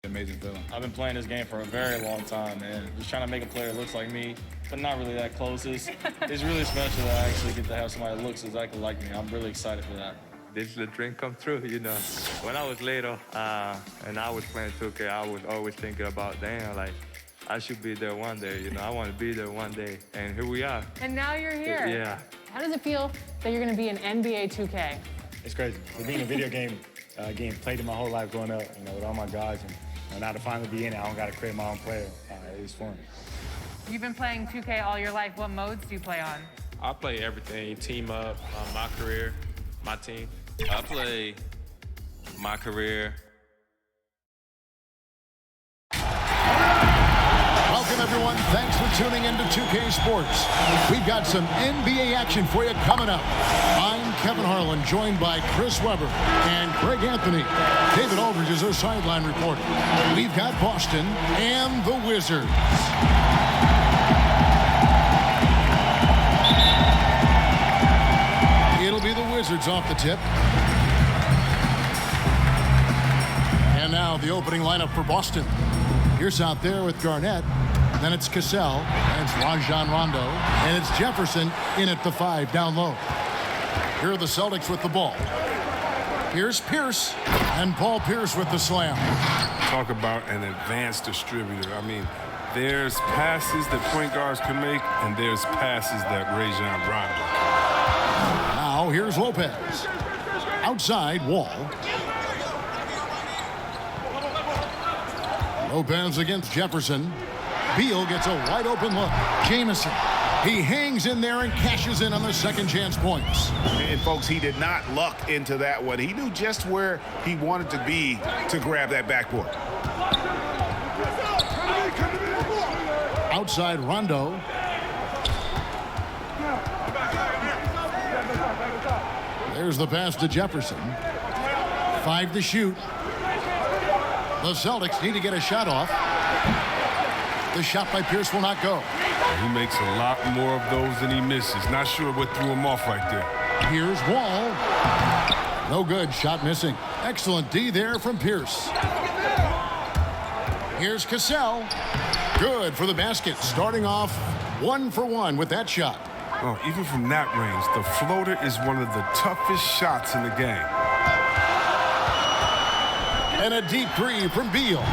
Amazing feeling. I've been playing this game for a very long time, and just trying to make a player that looks like me, but not really that close, it's really special that I actually get to have somebody that looks exactly like me. I'm really excited for that. This is the dream come true, you know. When I was little and I was playing 2K, I was always thinking about, damn, like, I should be there one day, you know. I want to be there one day, and here we are. And now you're here. Yeah. How does it feel that you're going to be in NBA 2K? It's crazy. Being a video game, played it my whole life growing up, you know, with all my guys, and now to finally be in it, I don't got to create my own player. It's fun. You've been playing 2K all your life. What modes do you play on? I play everything, team up, my career, my team. I play my career. Welcome, everyone. Thanks for tuning into 2K Sports. We've got some NBA action for you coming up. I'm Kevin Harlan, joined by Chris Webber and Greg Anthony. David Aldridge is our sideline reporter. We've got Boston and the Wizards. It'll be the Wizards off the tip. And now the opening lineup for Boston. Here's out there with Garnett. Then it's Cassell, and it's Rajon Rondo, and it's Jefferson in at the 5 down low. Here are the Celtics with the ball. Here's Pierce, and Paul Pierce with the slam. Talk about an advanced distributor. I mean, there's passes that point guards can make, and there's passes that Rajon Rondo. Now here's Lopez. Outside, Wall. Lopez against Jefferson. Beal gets a wide open look. Jamison. He hangs in there and cashes in on the second chance points. And folks, he did not luck into that one. He knew just where he wanted to be to grab that backboard. Outside Rondo. There's the pass to Jefferson. 5 to shoot. The Celtics need to get a shot off. The shot by Pierce will not go. He makes a lot more of those than he misses. Not sure what threw him off right there. Here's Wall. No good. Shot missing. Excellent D there from Pierce. Here's Cassell. Good for the basket. Starting off 1 for 1 with that shot. Oh, even from that range, the floater is one of the toughest shots in the game. And a deep 3 from Beal.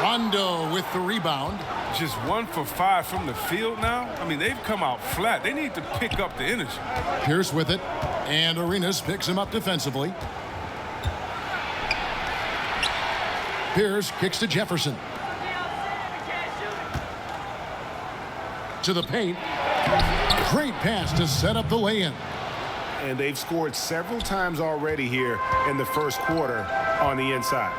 Rondo with the rebound. Just 1 for 5 from the field now? I mean, they've come out flat. They need to pick up the energy. Pierce with it, and Arenas picks him up defensively. Pierce kicks to Jefferson. To the paint. Great pass to set up the lay-in. And they've scored several times already here in the first quarter on the inside.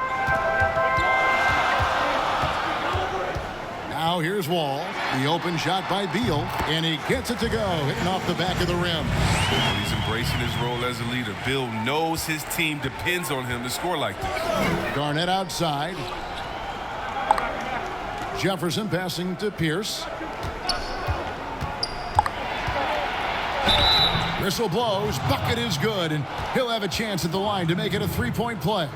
Now here's Wall. The open shot by Beal, and he gets it to go, hitting off the back of the rim. He's embracing his role as a leader. Bill knows his team depends on him to score like this. Garnett outside. Jefferson passing to Pierce. Whistle blows, bucket is good, and he'll have a chance at the line to make it a 3-point play.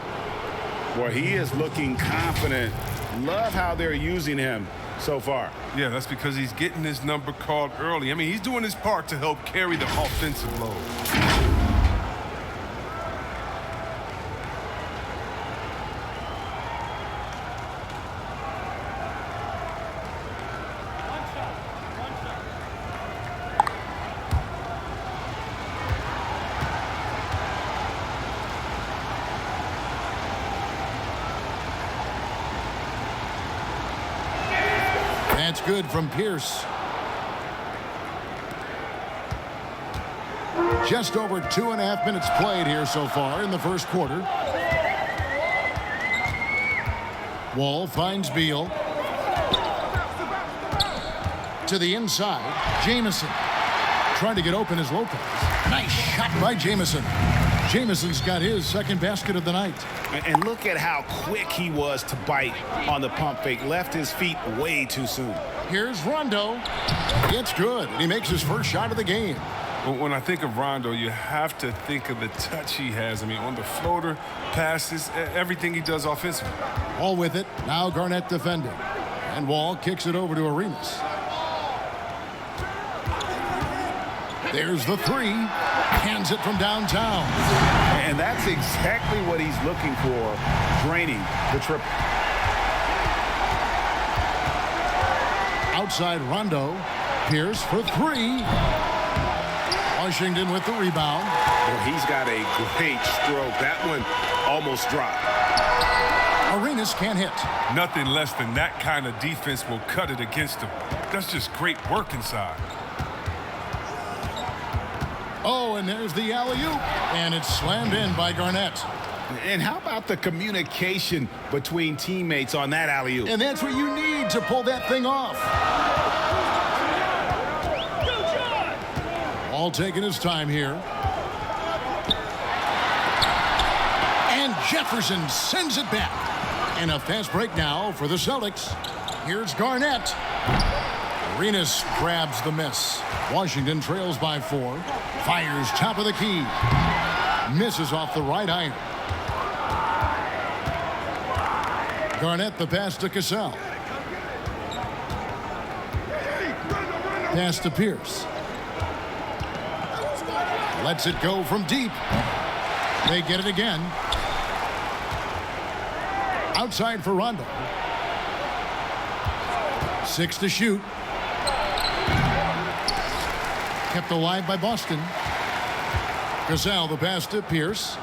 Boy, he is looking confident. Love how they're using him so far. Yeah, that's because he's getting his number called early. I mean, he's doing his part to help carry the offensive load. That's good from Pierce. Just over 2.5 minutes played here so far in the first quarter. Wall finds Beal. To the inside, Jamison. Trying to get open is Lopez. Nice shot by Jamison. Jamison's got his second basket of the night. And look at how quick he was to bite on the pump fake. Left his feet way too soon. Here's Rondo. It's good. He makes his first shot of the game. But when I think of Rondo, you have to think of the touch he has. I mean, on the floater, passes, everything he does offensively. Wall with it. Now Garnett defending. And Wall kicks it over to Arenas. There's the three. Hands it from downtown. And that's exactly what he's looking for, draining the triple. Outside Rondo. Pierce for three. Washington with the rebound. Well, he's got a great stroke. That one almost dropped. Arenas can't hit. Nothing less than that kind of defense will cut it against him. That's just great work inside. Oh, and there's the alley-oop. And it's slammed in by Garnett. And how about the communication between teammates on that alley-oop? And that's what you need to pull that thing off. All taking his time here. And Jefferson sends it back. And a fast break now for the Celtics. Here's Garnett. Arenas grabs the miss. Washington trails by 4. Fires top of the key. Misses off the right iron. Garnett the pass to Cassell. Pass to Pierce. Lets it go from deep. They get it again. Outside for Rondo. 6 to shoot. Kept alive by Boston. Cassell the pass to Pierce.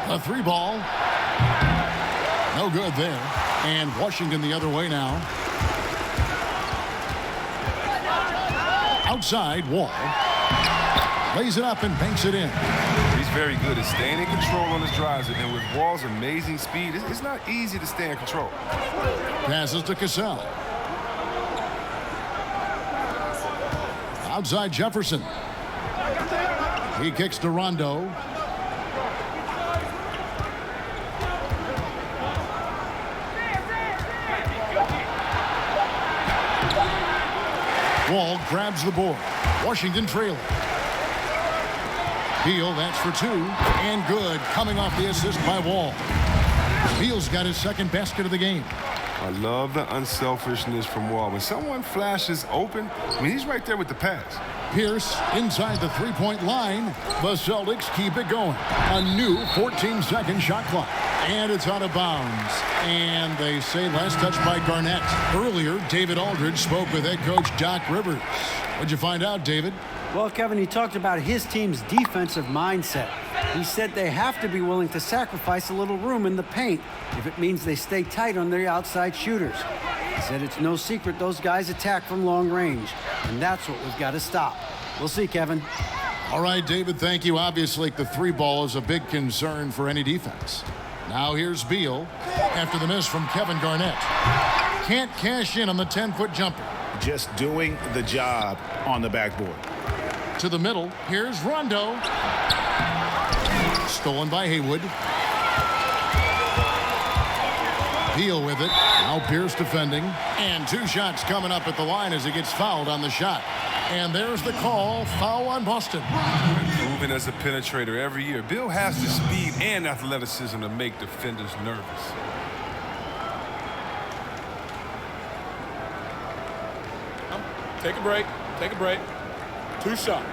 A 3-ball. No good there. And Washington the other way now. Outside, Wall. Lays it up and banks it in. He's very good at staying in control on his drives. And with Wall's amazing speed, it's not easy to stay in control. Passes to Cassell. Outside Jefferson. He kicks to Rondo. Wall grabs the board. Washington trailing. Beal, that's for 2. And good, coming off the assist by Wall. Beal's got his second basket of the game. I love the unselfishness from Wall. When someone flashes open, I mean, he's right there with the pass. Pierce inside the three-point line. The Celtics keep it going. A new 14-second shot clock. And it's out of bounds. And they say last touch by Garnett. Earlier, David Aldridge spoke with head coach Doc Rivers. What'd you find out, David? Well, Kevin, he talked about his team's defensive mindset. He said they have to be willing to sacrifice a little room in the paint if it means they stay tight on their outside shooters. He said it's no secret those guys attack from long range, and that's what we've got to stop. We'll see, Kevin. All right, David, thank you. Obviously, the 3-ball is a big concern for any defense. Now here's Beal after the miss from Kevin Garnett. Can't cash in on the 10-foot jumper. Just doing the job on the backboard. To the middle, here's Rondo. Stolen by Haywood. Beal with it. Now Pierce defending. And 2 shots coming up at the line as he gets fouled on the shot. And there's the call. Foul on Boston. Improving as a penetrator every year. Bill has the speed and athleticism to make defenders nervous. Take a break. Take a break. 2 shots.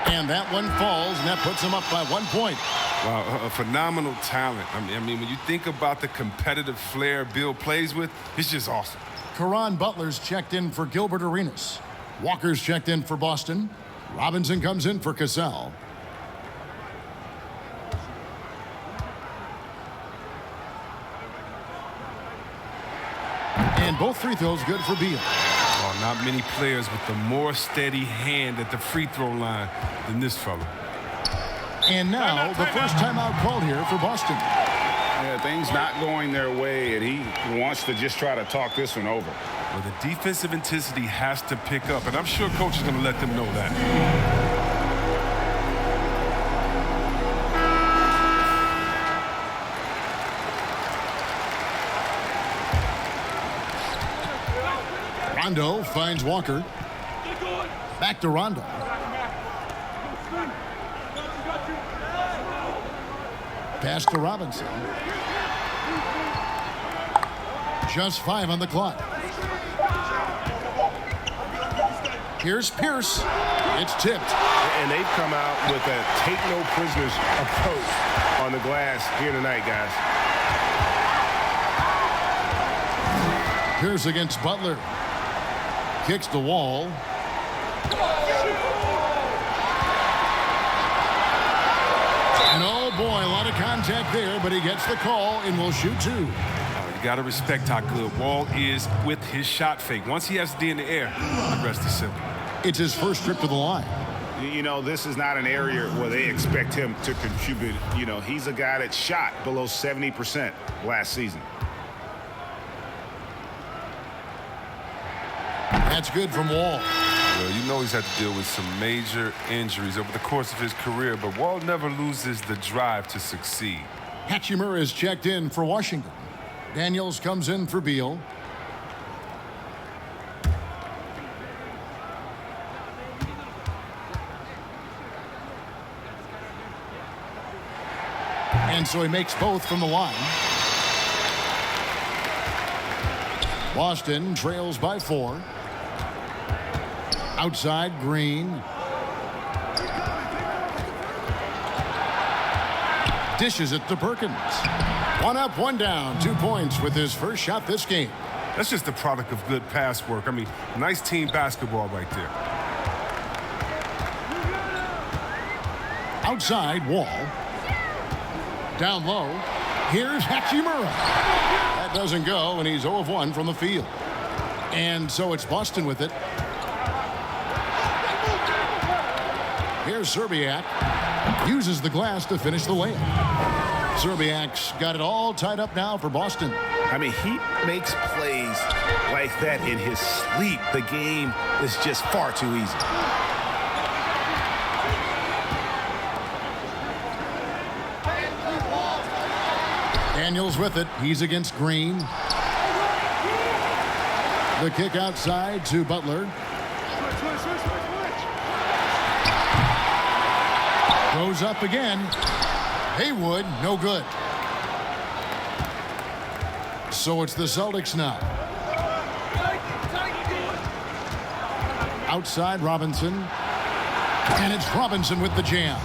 And that one falls, and that puts him up by 1 point. Wow, a phenomenal talent. I mean, when you think about the competitive flair Bill plays with, it's just awesome. Caron Butler's checked in for Gilbert Arenas. Walker's checked in for Boston. Robinson comes in for Cassell. And both free throws good for Beal. Oh, not many players with a more steady hand at the free throw line than this fella. And now the first timeout called here for Boston. Yeah, things not going their way, and he wants to just try to talk this one over. Well, the defensive intensity has to pick up, and I'm sure coach is going to let them know that. Rondo finds Walker. Back to Rondo. Pass to Robinson. Just 5 on the clock. Here's Pierce. It's tipped. And they've come out with a take no prisoners approach on the glass here tonight, guys. Pierce against Butler. Kicks the wall. And oh boy, a lot of contact there, but he gets the call and will shoot 2. You got to respect how good Wall is with his shot fake. Once he has to be in the air, the rest is simple. It's his first trip to the line. You know, this is not an area where they expect him to contribute. You know, he's a guy that shot below 70% last season. That's good from Wall. Well, you know he's had to deal with some major injuries over the course of his career, but Wall never loses the drive to succeed. Hachimura is checked in for Washington. Daniels comes in for Beal. And so he makes both from the line. Boston trails by 4. Outside, Green. Dishes it to Perkins. 1 up, 1 down. 2 points with his first shot this game. That's just the product of good pass work. I mean, nice team basketball right there. Outside, Wall. Down low. Here's Hachimura. That doesn't go, and he's 0 of 1 from the field. And so it's Boston with it. Here's Serbiak. Uses the glass to finish the layup. Serbiak's got it all tied up now for Boston. I mean, he makes plays like that in his sleep. The game is just far too easy. Daniels with it. He's against Green. The kick outside to Butler. Goes up again. Haywood, no good. So it's the Celtics now. Outside, Robinson. And it's Robinson with the jam.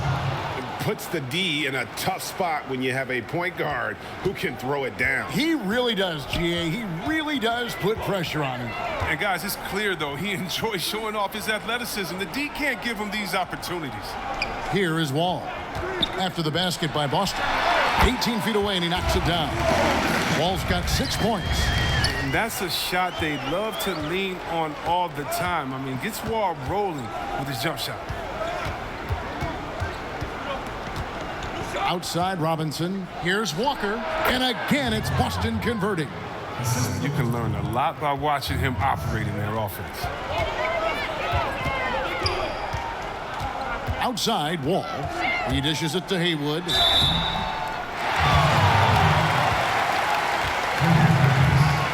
Puts the D in a tough spot when you have a point guard who can throw it down. He really does, GA. He really does put pressure on him. And guys, it's clear, though, he enjoys showing off his athleticism. The D can't give him these opportunities. Here is Wall. After the basket by Boston. 18 feet away, and he knocks it down. Wall's got 6 points. And that's a shot they love to lean on all the time. I mean, gets Wall rolling with his jump shot. Outside, Robinson. Here's Walker. And again, it's Boston converting. You can learn a lot by watching him operate in their offense. Outside, Wall. He dishes it to Haywood.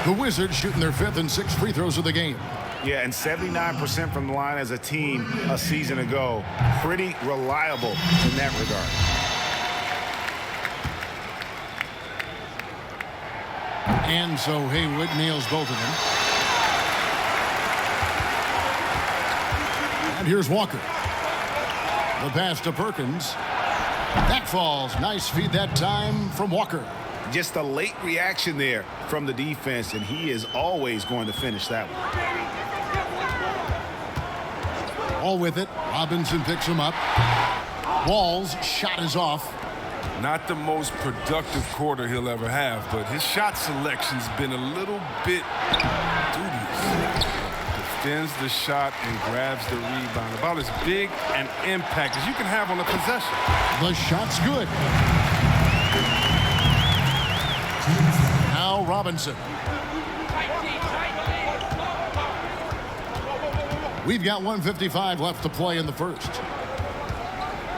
The Wizards shooting their 5th and 6th free throws of the game. Yeah, and 79% from the line as a team a season ago. Pretty reliable in that regard. And so Haywood nails both of them. And here's Walker. The pass to Perkins. That falls. Nice feed that time from Walker. Just a late reaction there from the defense, and he is always going to finish that one. All with it. Robinson picks him up. Wall's shot is off. Not the most productive quarter he'll ever have, but his shot selection's been a little bit dubious. Defends the shot and grabs the rebound. About as big an impact as you can have on a possession. The shot's good. Now Robinson. We've got 1:55 left to play in the first.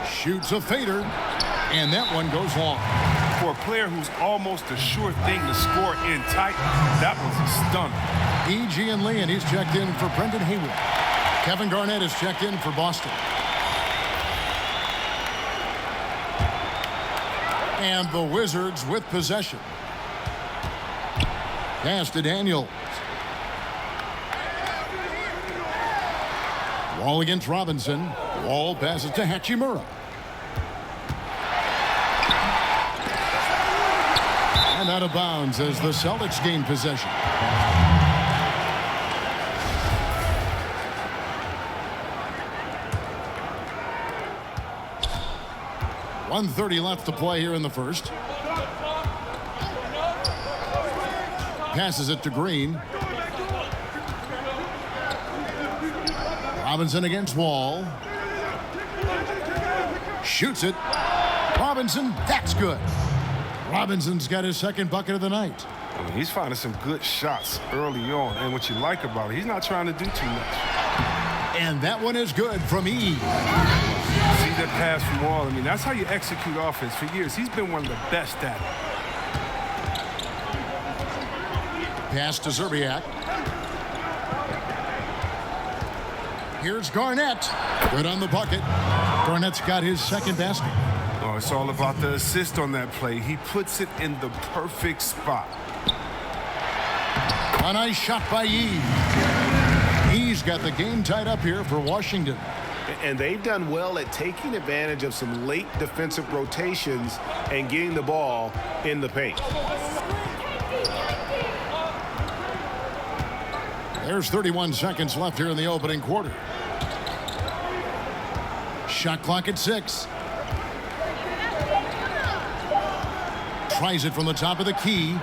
Shoots a fader. And that one goes long. For a player who's almost a sure thing to score in tight, that was a stunner. E.G. and Lee, and he's checked in for Brendan Haywood. Kevin Garnett is checked in for Boston. And the Wizards with possession. Pass to Daniels. Wall against Robinson. Wall passes to Hachimura. And out of bounds as the Celtics gain possession. .130 left to play here in the first. Passes it to Green. Robinson against Wall. Shoots it. Robinson, that's good. Robinson's got his second bucket of the night. I mean, he's finding some good shots early on. And what you like about it, he's not trying to do too much. And that one is good from E. See that pass from Wall? I mean, that's how you execute offense. For years, he's been one of the best at it. Pass to Zerbiak. Here's Garnett. Good on the bucket. Garnett's got his second basket. Oh, it's all about the assist on that play. He puts it in the perfect spot. A nice shot by Yee. He's got the game tied up here for Washington. And they've done well at taking advantage of some late defensive rotations and getting the ball in the paint. There's 31 seconds left here in the opening quarter. Shot clock at 6. Tries it from the top of the key.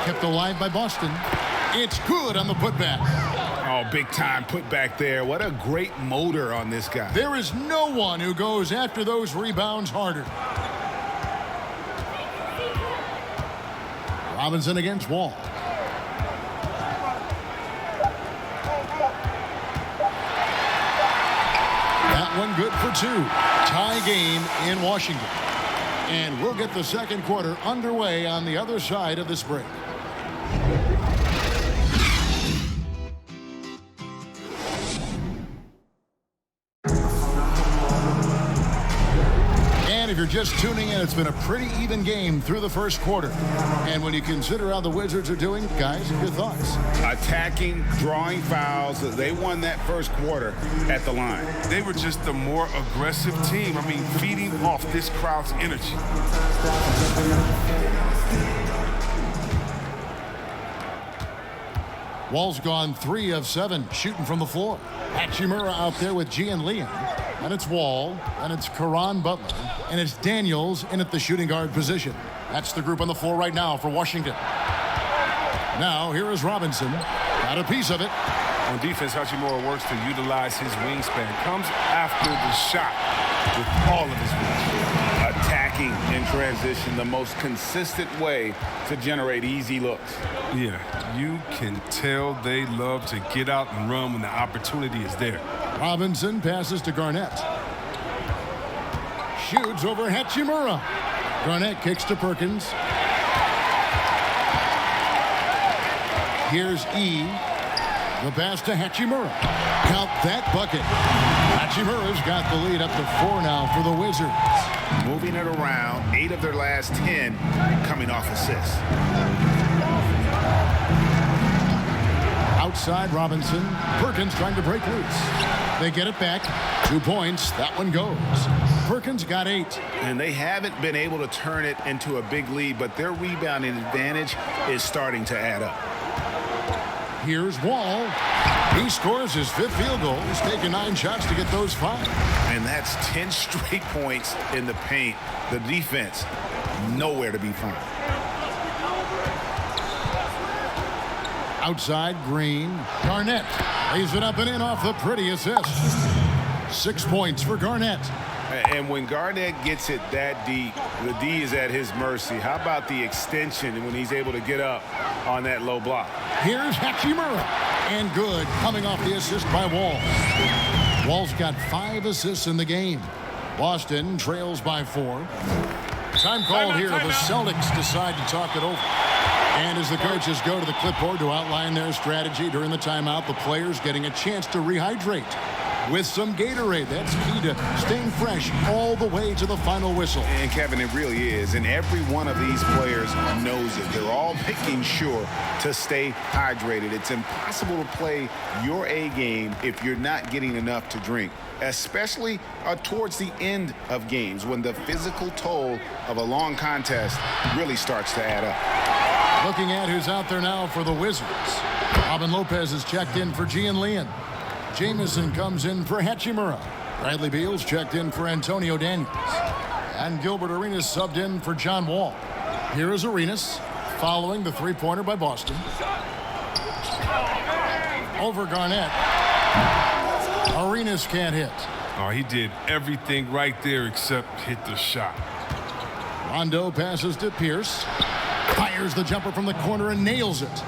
Kept alive by Boston. It's good on the putback. Oh, big time putback there. What a great motor on this guy. There is no one who goes after those rebounds harder. Robinson against Wall. That one good for 2. Tie game in Washington. And we'll get the second quarter underway on the other side of this break. And if you're just tuning in, it's been a pretty even game through the first quarter. And when you consider how the Wizards are doing, guys, your thoughts? Attacking, drawing fouls. They won that first quarter at the line. They were just a more aggressive team. I mean, feeding off this crowd's energy. Wall's gone 3 of 7 shooting from the floor. Hachimura out there with G and Liam. And it's Wall, and it's Caron Butler, and it's Daniels in at the shooting guard position. That's the group on the floor right now for Washington. Now, here is Robinson. Got a piece of it. On defense, Hachimura works to utilize his wingspan. Comes after the shot with all of his weight. Attacking in transition, the most consistent way to generate easy looks. Yeah, you can tell they love to get out and run when the opportunity is there. Robinson passes to Garnett. Shoots over Hachimura. Garnett kicks to Perkins. Here's E. The pass to Hachimura. Count that bucket. Hachimura's got the lead up to 4 now for the Wizards. Moving it around, 8 of their last 10 coming off assists. Outside Robinson. Perkins trying to break loose. They get it back. 2 points. That one goes. Perkins got 8. And they haven't been able to turn it into a big lead, but their rebounding advantage is starting to add up. Here's Wall. He scores his 5th field goal. He's taken 9 shots to get those 5. And that's 10 straight points in the paint. The defense, nowhere to be found. Outside, Green. Garnett lays it up and in off the pretty assist. 6 points for Garnett. And when Garnett gets it that deep, the D is at his mercy. How about the extension when he's able to get up on that low block? Here's Hachimura. And good, coming off the assist by Wall. Wall's got 5 assists in the game. Boston trails by 4. Time called here. The Celtics decide to talk it over. And as the coaches go to the clipboard to outline their strategy during the timeout, the players getting a chance to rehydrate with some Gatorade. That's key to staying fresh all the way to the final whistle. And Kevin, it really is. And every one of these players knows it. They're all making sure to stay hydrated. It's impossible to play your A game if you're not getting enough to drink, especially towards the end of games when the physical toll of a long contest really starts to add up. Looking at who's out there now for the Wizards. Robin Lopez is checked in for Gian Leon. Jamison comes in for Hachimura. Bradley Beal's checked in for Antonio Daniels. And Gilbert Arenas subbed in for John Wall. Here is Arenas following the three-pointer by Boston. Over Garnett. Arenas can't hit. Oh, he did everything right there except hit the shot. Rondo passes to Pierce. Fires the jumper from the corner and nails it.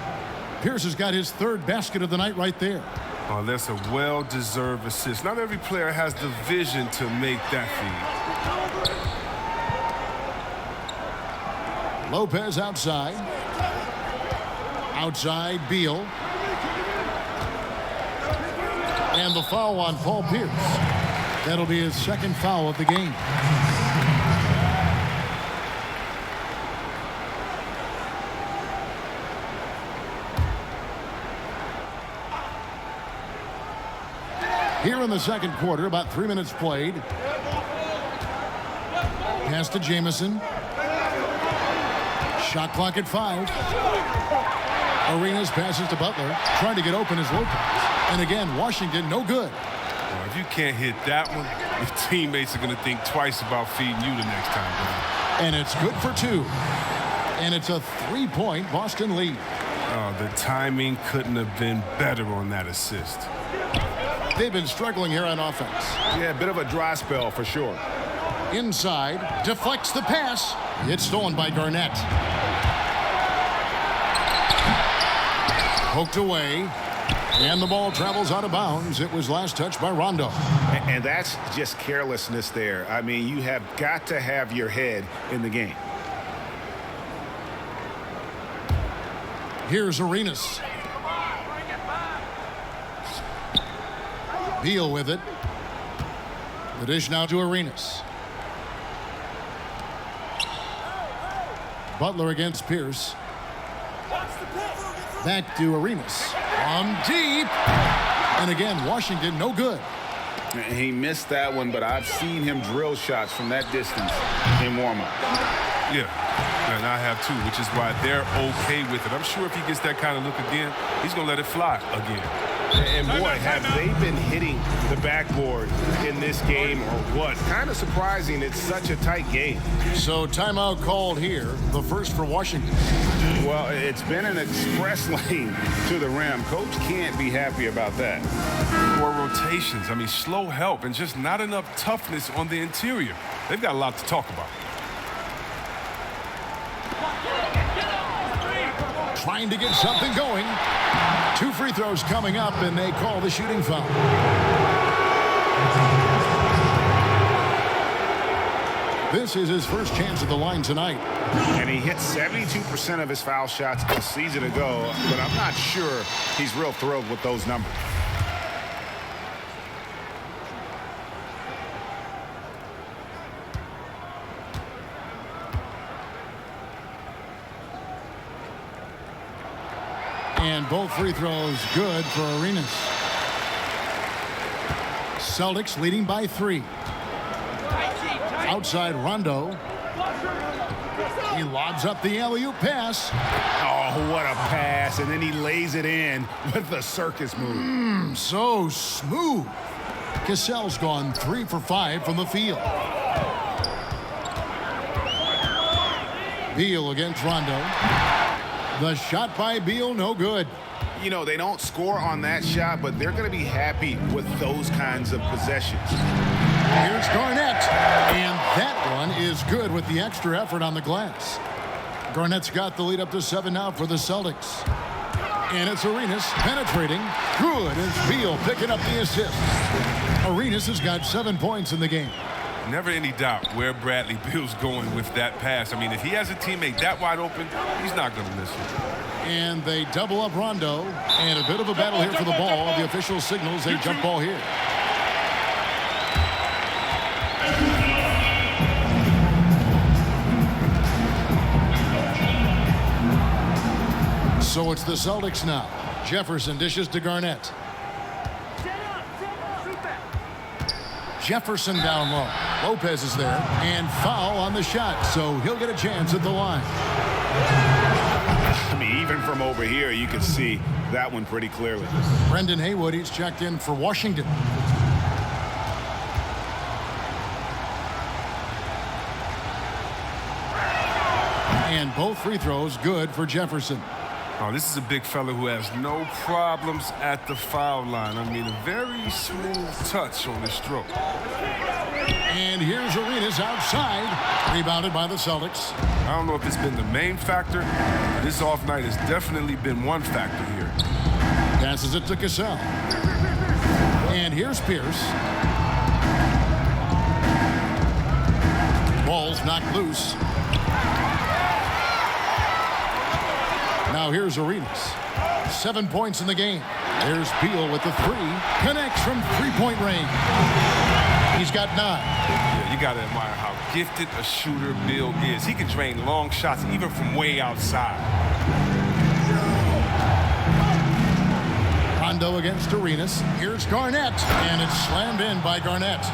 Pierce has got his third basket of the night right there. Oh, that's a well-deserved assist. Not every player has the vision to make that feed. Lopez outside. Outside, Beal. And the foul on Paul Pierce. That'll be his second foul of the game. Here in the second quarter, about 3 minutes played. Pass to Jamison. Shot clock at 5. Arenas passes to Butler. Trying to get open is Lopez. And again, Washington, no good. Well, if you can't hit that one, your teammates are going to think twice about feeding you the next time down. And it's good for 2. And it's a 3-point Boston lead. Oh, the timing couldn't have been better on that assist. They've been struggling here on offense. Yeah, a bit of a dry spell for sure. Inside, deflects the pass. It's stolen by Garnett. Poked away. And the ball travels out of bounds. It was last touched by Rondo. And that's just carelessness there. I mean, you have got to have your head in the game. Here's Arenas. Beal with it. The dish now to Arenas. Butler against Pierce. Back to Arenas. On deep. And again, Washington, no good. He missed that one, but I've seen him drill shots from that distance in warm-up. Yeah, and I have too, which is why they're okay with it. I'm sure if he gets that kind of look again, he's going to let it fly again. And boy, have they been hitting the backboard in this game or what? Kind of surprising it's such a tight game. So timeout called here, the first for Washington. Well, it's been an express lane to the rim. Coach can't be happy about that. More rotations, I mean, slow help, and just not enough toughness on the interior. They've got a lot to talk about. Trying to get something going. 2 free throws coming up, and they call the shooting foul. This is his first chance at the line tonight. And he hit 72% of his foul shots a season ago, but I'm not sure he's real thrilled with those numbers. And both free throws good for Arenas. Celtics leading by 3. Outside Rondo. He lobs up the alley-oop pass. Oh, what a pass. And then he lays it in with the circus move. So smooth. Cassell's gone 3 for 5 from the field. Beal against Rondo. The shot by Beal, no good. You know, they don't score on that shot, but they're going to be happy with those kinds of possessions. Here's Garnett. And that one is good with the extra effort on the glass. Garnett's got the lead up to 7 now for the Celtics. And it's Arenas penetrating. Good as Beal picking up the assist. Arenas has got 7 points in the game. Never any doubt where Bradley Beal's going with that pass. I mean, if he has a teammate that wide open, he's not going to miss it. And they double up Rondo. And a bit of a battle here for the ball. The official signals a jump ball here. So it's the Celtics now. Jefferson dishes to Garnett. Jefferson down low. Lopez is there. And foul on the shot. So he'll get a chance at the line. I mean, even from over here, you can see that one pretty clearly. Brendan Haywood, he's checked in for Washington. And both free throws good for Jefferson. Oh, this is a big fella who has no problems at the foul line. I mean, a very smooth touch on his stroke. And here's Arenas outside. Rebounded by the Celtics. I don't know if it's been the main factor. This off night has definitely been one factor here. Passes it to Cassell. And here's Pierce. Ball's knocked loose. Now here's Arenas. 7 points in the game. There's Beal with the three. Connects from three-point range. He's got 9. Yeah, you got to admire how gifted a shooter Beal is. He can drain long shots even from way outside. Rondo against Arenas. Here's Garnett. And it's slammed in by Garnett.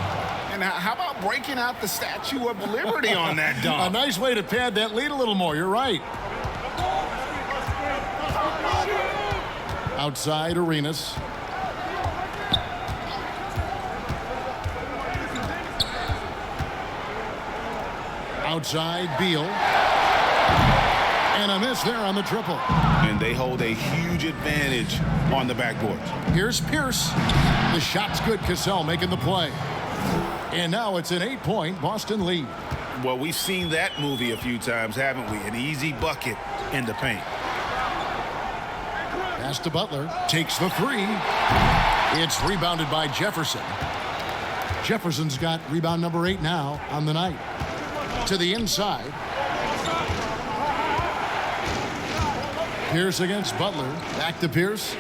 And how about breaking out the Statue of Liberty on that dunk? A nice way to pad that lead a little more. You're right. Outside Arenas. Outside Beal. And a miss there on the triple. And they hold a huge advantage on the backboard. Here's Pierce. The shot's good. Cassell making the play. And now it's an 8-point Boston lead. Well, we've seen that movie a few times, haven't we? An easy bucket in the paint. Pass to Butler. Takes the three. It's rebounded by Jefferson. Jefferson's got rebound number 8 now on the night. To the inside. Pierce against Butler. Back to Pierce.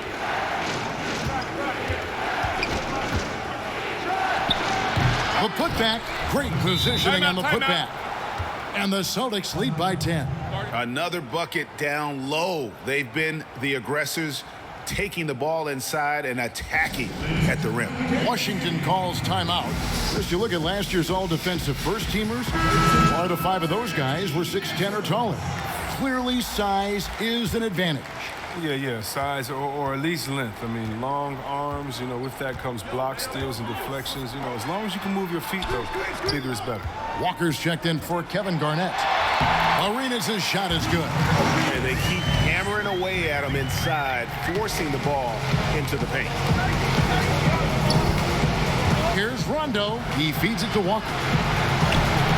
The putback. Great positioning on the putback. And the Celtics lead by 10. Another bucket down low. They've been the aggressors, taking the ball inside and attacking at the rim. Washington calls timeout. As you look at last year's all-defensive first-teamers, 4 out of 5 of those guys were 6'10" or taller. Clearly, size is an advantage. Yeah, size or at least length. I mean, long arms, you know, with that comes block steals and deflections. You know, as long as you can move your feet, though, bigger is better. Walker's checked in for Kevin Garnett. Arenas' shot is good. And they keep hammering away at him inside, forcing the ball into the paint. Here's Rondo. He feeds it to Walker.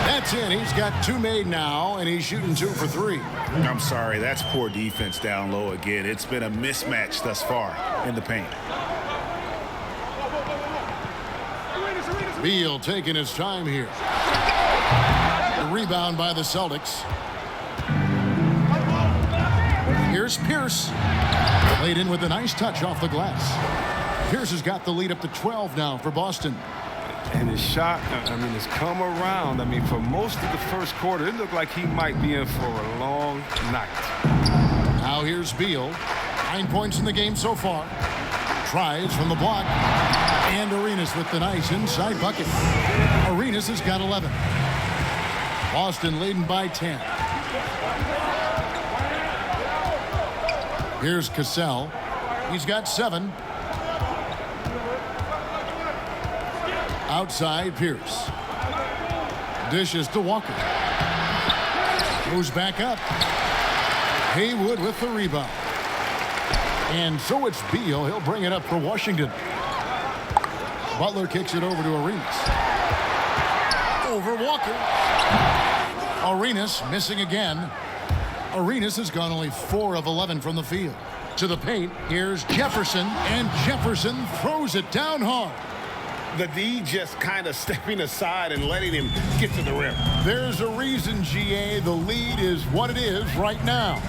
That's in. He's got 2 made now, and he's shooting 2 for 3. I'm sorry, that's poor defense down low again. It's been a mismatch thus far in the paint. Beal taking his time here. The rebound by the Celtics. Here's Pierce. Laid in with a nice touch off the glass. Pierce has got the lead up to 12 now for Boston. And his shot, I mean, has come around. I mean, for most of the first quarter, it looked like he might be in for a long night. Now here's Beal. 9 points in the game so far. Tries from the block. And Arenas with the nice inside bucket. Arenas has got 11. Boston leading by 10. Here's Cassell. He's got 7. Outside Pierce. Dishes to Walker. Moves back up. Haywood with the rebound. And so it's Beal. He'll bring it up for Washington. Butler kicks it over to Arenas. Over Walker. Arenas missing again. Arenas has gone only 4 of 11 from the field. To the paint, here's Jefferson, and Jefferson throws it down hard. The D just kind of stepping aside and letting him get to the rim. There's a reason, GA, the lead is what it is right now.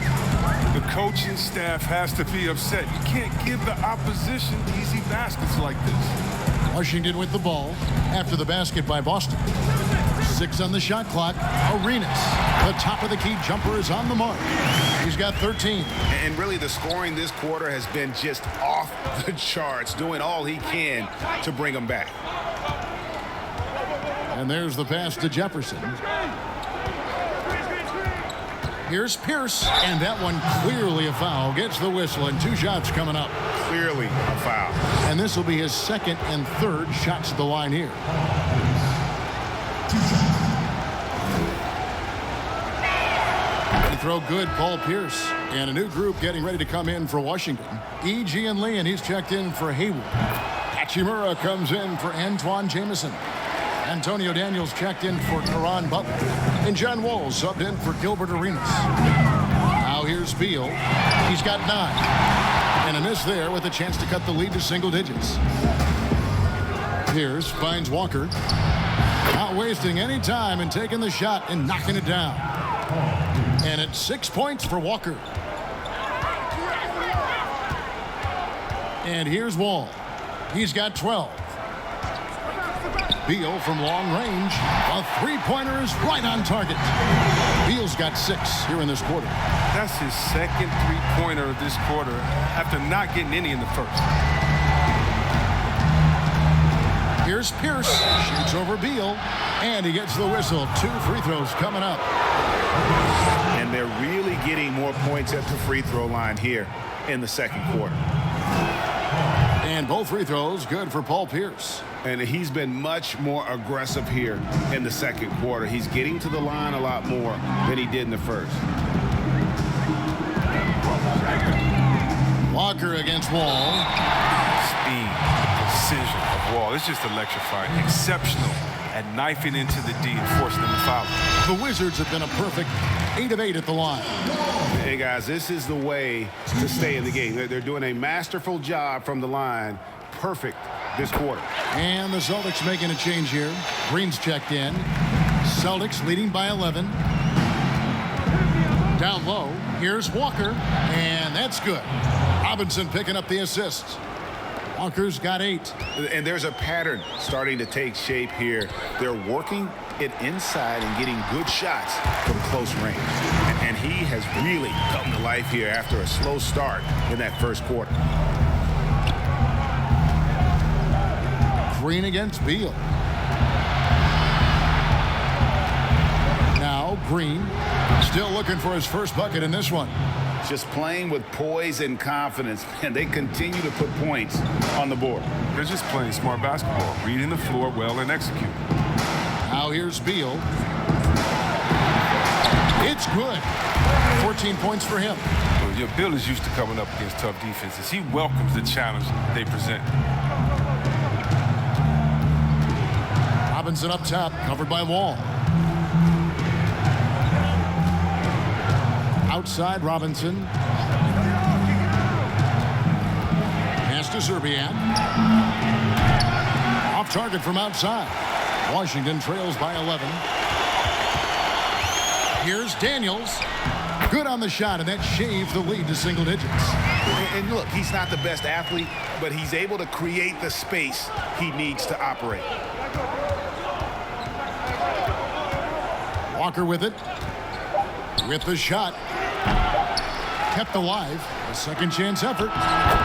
The coaching staff has to be upset. You can't give the opposition easy baskets like this. Washington with the ball after the basket by Boston. 6 on the shot clock. Arenas, the top of the key jumper, is on the mark. He's got 13. And really the scoring this quarter has been just off the charts, doing all he can to bring them back. And there's the pass to Jefferson. Here's Pierce, and that one clearly a foul. Gets the whistle, and 2 shots coming up. Clearly a foul. And this will be his second and third shots at the line here. Free throw good, Paul Pierce. And a new group getting ready to come in for Washington. E.G. and Lee, and he's checked in for Hayward. Hachimura comes in for Antoine Jamison. Antonio Daniels checked in for Caron Butler. And John Wall subbed in for Gilbert Arenas. Now here's Beal. He's got 9. And a miss there with a chance to cut the lead to single digits. Pierce finds Walker. Not wasting any time and taking the shot and knocking it down. And it's 6 points for Walker. And here's Wall. He's got 12. Beal from long range. A three-pointer is right on target. Beal's got 6 here in this quarter. That's his second three-pointer of this quarter after not getting any in the first. Here's Pierce. Shoots over Beal. And he gets the whistle. 2 free throws coming up. And they're really getting more points at the free throw line here in the second quarter. And both free throws good for Paul Pierce. And he's been much more aggressive here in the second quarter. He's getting to the line a lot more than he did in the first. Walker against Wall. Speed, precision of Wall. It's just electrifying. Exceptional at knifing into the D and forcing them to foul. The Wizards have been a perfect 8 of 8 at the line. Hey, guys, this is the way to stay in the game. They're doing a masterful job from the line. Perfect this quarter. And the Celtics making a change here. Green's checked in. Celtics leading by 11. Down low, here's Walker, and that's good. Robinson picking up the assist. Walker's got 8. And there's a pattern starting to take shape here. They're working it inside and getting good shots from close range. And he has really come to life here after a slow start in that first quarter. Green against Beal. Now Green still looking for his first bucket in this one. Just playing with poise and confidence, and they continue to put points on the board. They're just playing smart basketball, reading the floor well and executing. Now here's Beal. It's good. 14 points for him. Well, Bill is used to coming up against tough defenses. He welcomes the challenge they present. Robinson up top, covered by Wall. Outside Robinson. Pass to Serbian. Off target from outside. Washington trails by 11. Here's Daniels. Good on the shot, and that shaved the lead to single digits. And look, he's not the best athlete, but he's able to create the space he needs to operate. Walker with it. With the shot. Kept alive. A second chance effort.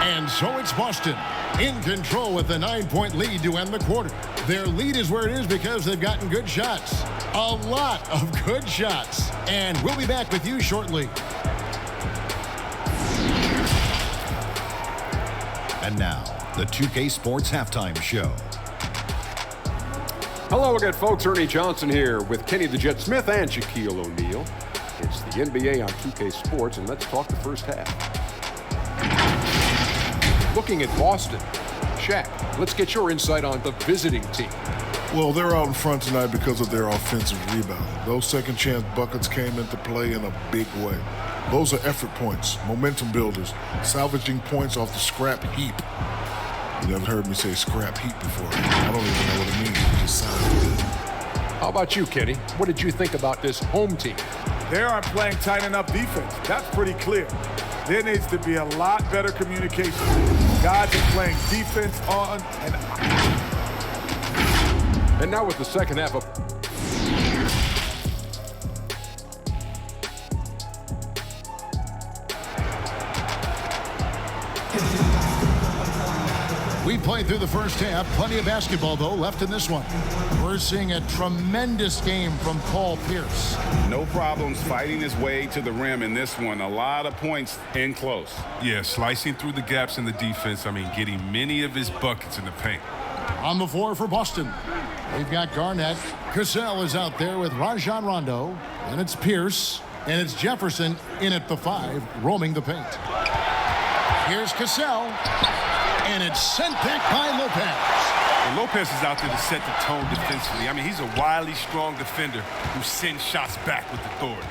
And so it's Boston in control with a 9-point lead to end the quarter. Their lead is where it is because they've gotten good shots. A lot of good shots. And we'll be back with you shortly. And now, the 2K Sports Halftime Show. Hello again, folks. Ernie Johnson here with Kenny the Jet Smith and Shaquille O'Neal. It's the NBA on 2K Sports, and let's talk the first half. Looking at Boston, Shaq, let's get your insight on the visiting team. Well, they're out in front tonight because of their offensive rebound. Those second chance buckets came into play in a big way. Those are effort points, momentum builders, salvaging points off the scrap heap. You never heard me say scrap heat before. I don't even know what it means. It just sounds good. How about you, Kenny? What did you think about this home team? They aren't playing tight enough defense. That's pretty clear. There needs to be a lot better communication. Guys are playing defense on and off. And now with the second half of... We played through the first half. Plenty of basketball, though, left in this one. We're seeing a tremendous game from Paul Pierce. No problems fighting his way to the rim in this one. A lot of points in close. Yeah, slicing through the gaps in the defense. I mean, getting many of his buckets in the paint. On the floor for Boston, we've got Garnett. Cassell is out there with Rajon Rondo. And it's Pierce. And it's Jefferson in at the 5, roaming the paint. Here's Cassell. And it's sent back by Lopez. Well, Lopez is out there to set the tone defensively. I mean, he's a wily, strong defender who sends shots back with authority.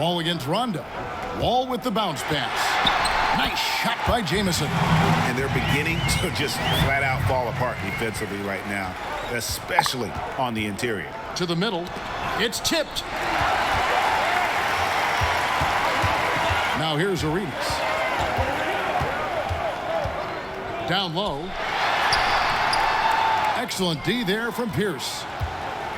Wall against Rondo. Wall with the bounce pass. Nice shot by Jamison. And they're beginning to just flat out fall apart defensively right now, especially on the interior. To the middle. It's tipped. Now here's Arenas. Down low. Excellent D there from Pierce.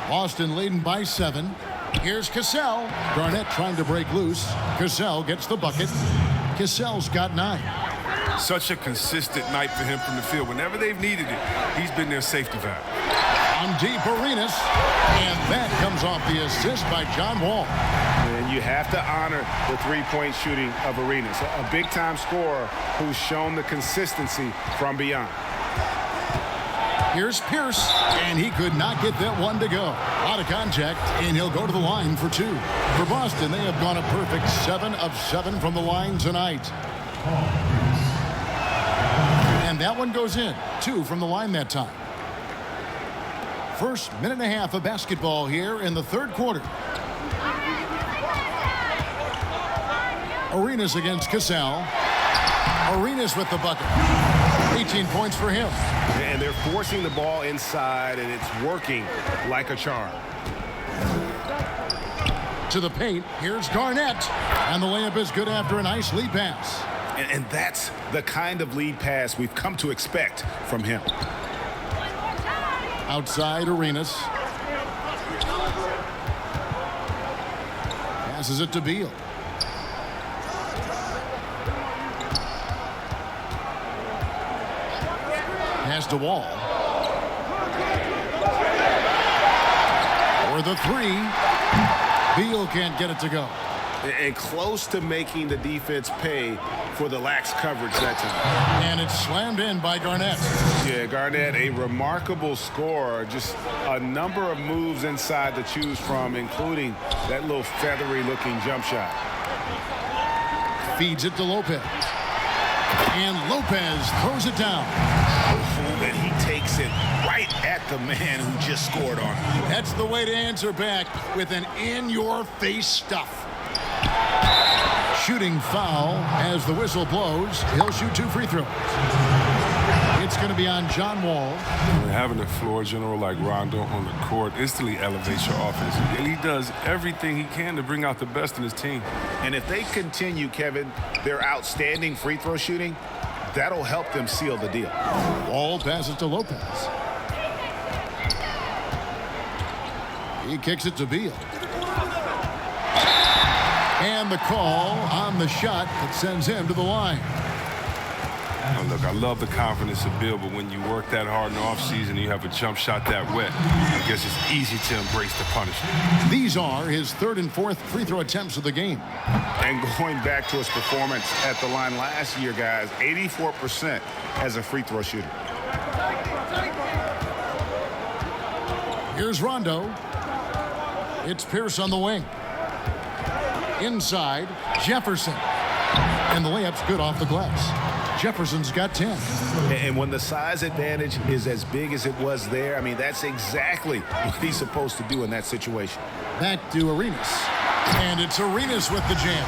Boston leading by 7. Here's Cassell. Garnett trying to break loose. Cassell gets the bucket. Cassell's got 9. Such a consistent night for him from the field. Whenever they've needed it, he's been their safety valve. On deep, Arenas. And that comes off the assist by John Wall. And you have to honor the three-point shooting of Arenas, a big-time scorer who's shown the consistency from beyond. Here's Pierce, and he could not get that one to go. Out of contact, and he'll go to the line for 2. For Boston, they have gone a perfect 7 of 7 from the line tonight. And that one goes in. 2 from the line that time. First minute and a half of basketball here in the third quarter. Arenas against Cassell. Arenas with the bucket. 18 points for him. And they're forcing the ball inside, and it's working like a charm. To the paint, here's Garnett. And the layup is good after a nice lead pass. And that's the kind of lead pass we've come to expect from him. Outside, Arenas. Passes it to Beal. Pass to Wall. For the 3. Beal can't get it to go. And close to making the defense pay for the lax coverage that time. And it's slammed in by Garnett. Yeah, Garnett, a remarkable scorer. Just a number of moves inside to choose from, including that little feathery-looking jump shot. Feeds it to Lopez. And Lopez throws it down. And he takes it right at the man who just scored on him. That's the way to answer back with an in-your-face stuff. Shooting foul as the whistle blows. He'll shoot 2 free throws. It's going to be on John Wall. Having a floor general like Rondo on the court instantly elevates your offense. And he does everything he can to bring out the best in his team. And if they continue, Kevin, their outstanding free throw shooting, that'll help them seal the deal. Wall passes to Lopez. He kicks it to Beal. And the call on the shot that sends him to the line. Now look, I love the confidence of Bill, but when you work that hard in the offseason and you have a jump shot that wet, I guess it's easy to embrace the punishment. These are his 3rd and 4th free throw attempts of the game. And going back to his performance at the line last year, guys, 84% as a free throw shooter. Here's Rondo. It's Pierce on the wing. Inside, Jefferson. And the layup's good off the glass. Jefferson's got 10. And when the size advantage is as big as it was there, I mean, that's exactly what he's supposed to do in that situation. Back to Arenas. And it's Arenas with the jam.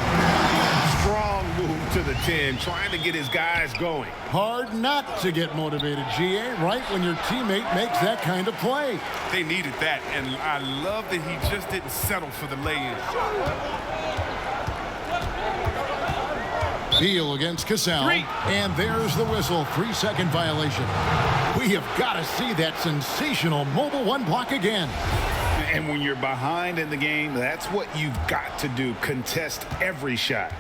Strong move to the 10, trying to get his guys going. Hard not to get motivated, GA, right when your teammate makes that kind of play. They needed that, and I love that he just didn't settle for the lay-in. Beal against Cassell, and there's the whistle, 3-second violation. We have got to see that sensational mobile one block again. And when you're behind in the game, that's what you've got to do, contest every shot.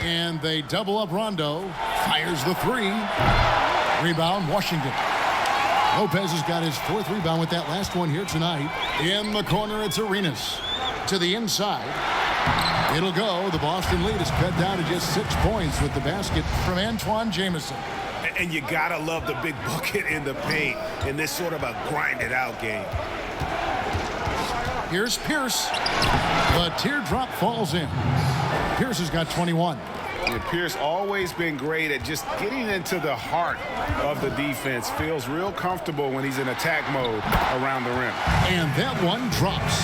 And they double up Rondo, fires the 3. Rebound, Washington. Lopez has got his 4th rebound with that last one here tonight. In the corner, it's Arenas. To the inside. It'll go. The Boston lead is cut down to just 6 points with the basket from Antoine Jamison. And you gotta love the big bucket in the paint in this sort of a grinded-out game. Here's Pierce. The teardrop falls in. Pierce has got 21. Yeah, Pierce always been great at just getting into the heart of the defense. Feels real comfortable when he's in attack mode around the rim. And that one drops.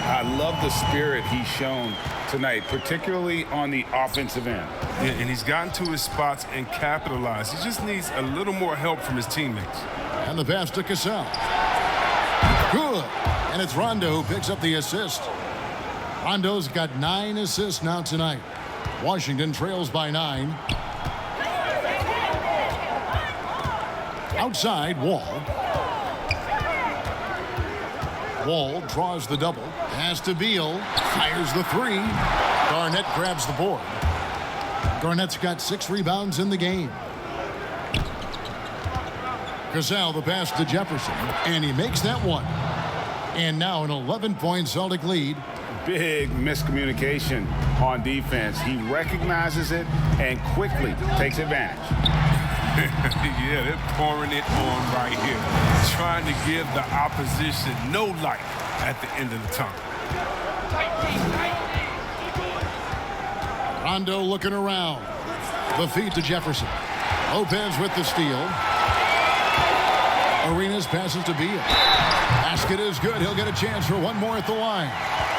I love the spirit he's shown tonight, particularly on the offensive end. Yeah, and he's gotten to his spots and capitalized. He just needs a little more help from his teammates. And the pass to Cassell. Good. And it's Rondo who picks up the assist. Rondo's got 9 assists now tonight. Washington trails by 9. Outside, Wall. Wall draws the double. Pass to Beal. Fires the 3. Garnett grabs the board. Garnett's got 6 rebounds in the game. Cassell the pass to Jefferson. And he makes that one. And now an 11-point Celtic lead. Big miscommunication on defense. He recognizes it and quickly takes advantage. Yeah, they're pouring it on right here. Trying to give the opposition no light at the end of the tunnel. Rondo looking around. The feed to Jefferson. Lopez with the steal. Arenas passes to Beal. Basket is good. He'll get a chance for one more at the line.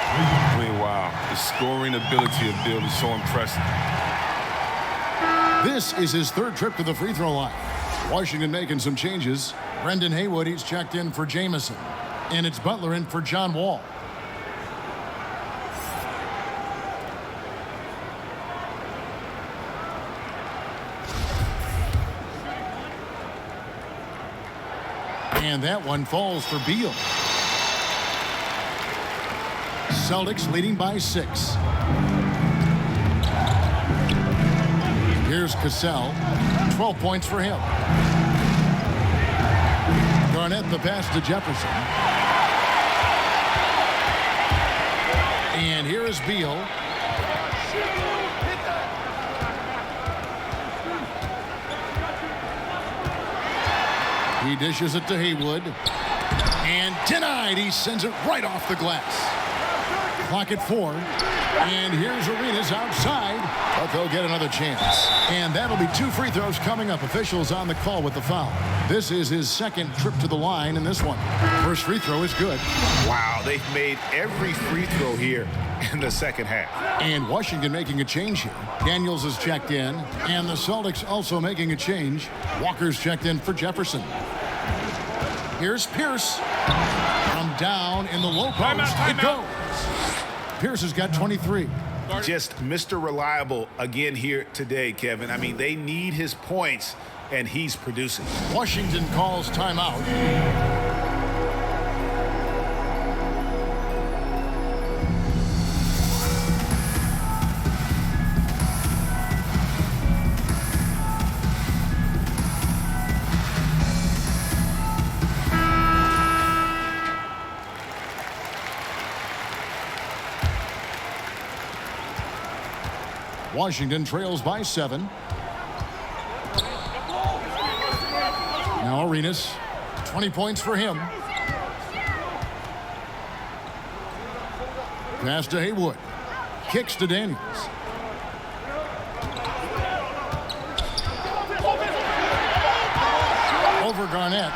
I mean, wow. The scoring ability of Beal is so impressive. This is his 3rd trip to the free throw line. Washington making some changes. Brendan Haywood, he's checked in for Jamison. And it's Butler in for John Wall. And that one falls for Beal. Celtics leading by 6. Here's Cassell. 12 points for him. Garnett the pass to Jefferson. And here is Beal. He dishes it to Haywood. And denied. He sends it right off the glass. Clock at 4. And here's Arenas outside. But they'll get another chance. And that'll be 2 free throws coming up. Officials on the call with the foul. This is his 2nd trip to the line in this one. First free throw is good. Wow, they've made every free throw here in the second half. And Washington making a change here. Daniels is checked in. And the Celtics also making a change. Walker's checked in for Jefferson. Here's Pierce. From down in the low post. It goes. Pierce has got 23. Just Mr. Reliable again here today, Kevin. I mean, they need his points, and he's producing. Washington calls timeout. Washington trails by 7. Now Arenas, 20 points for him. Pass to Haywood. Kicks to Daniels. Over Garnett.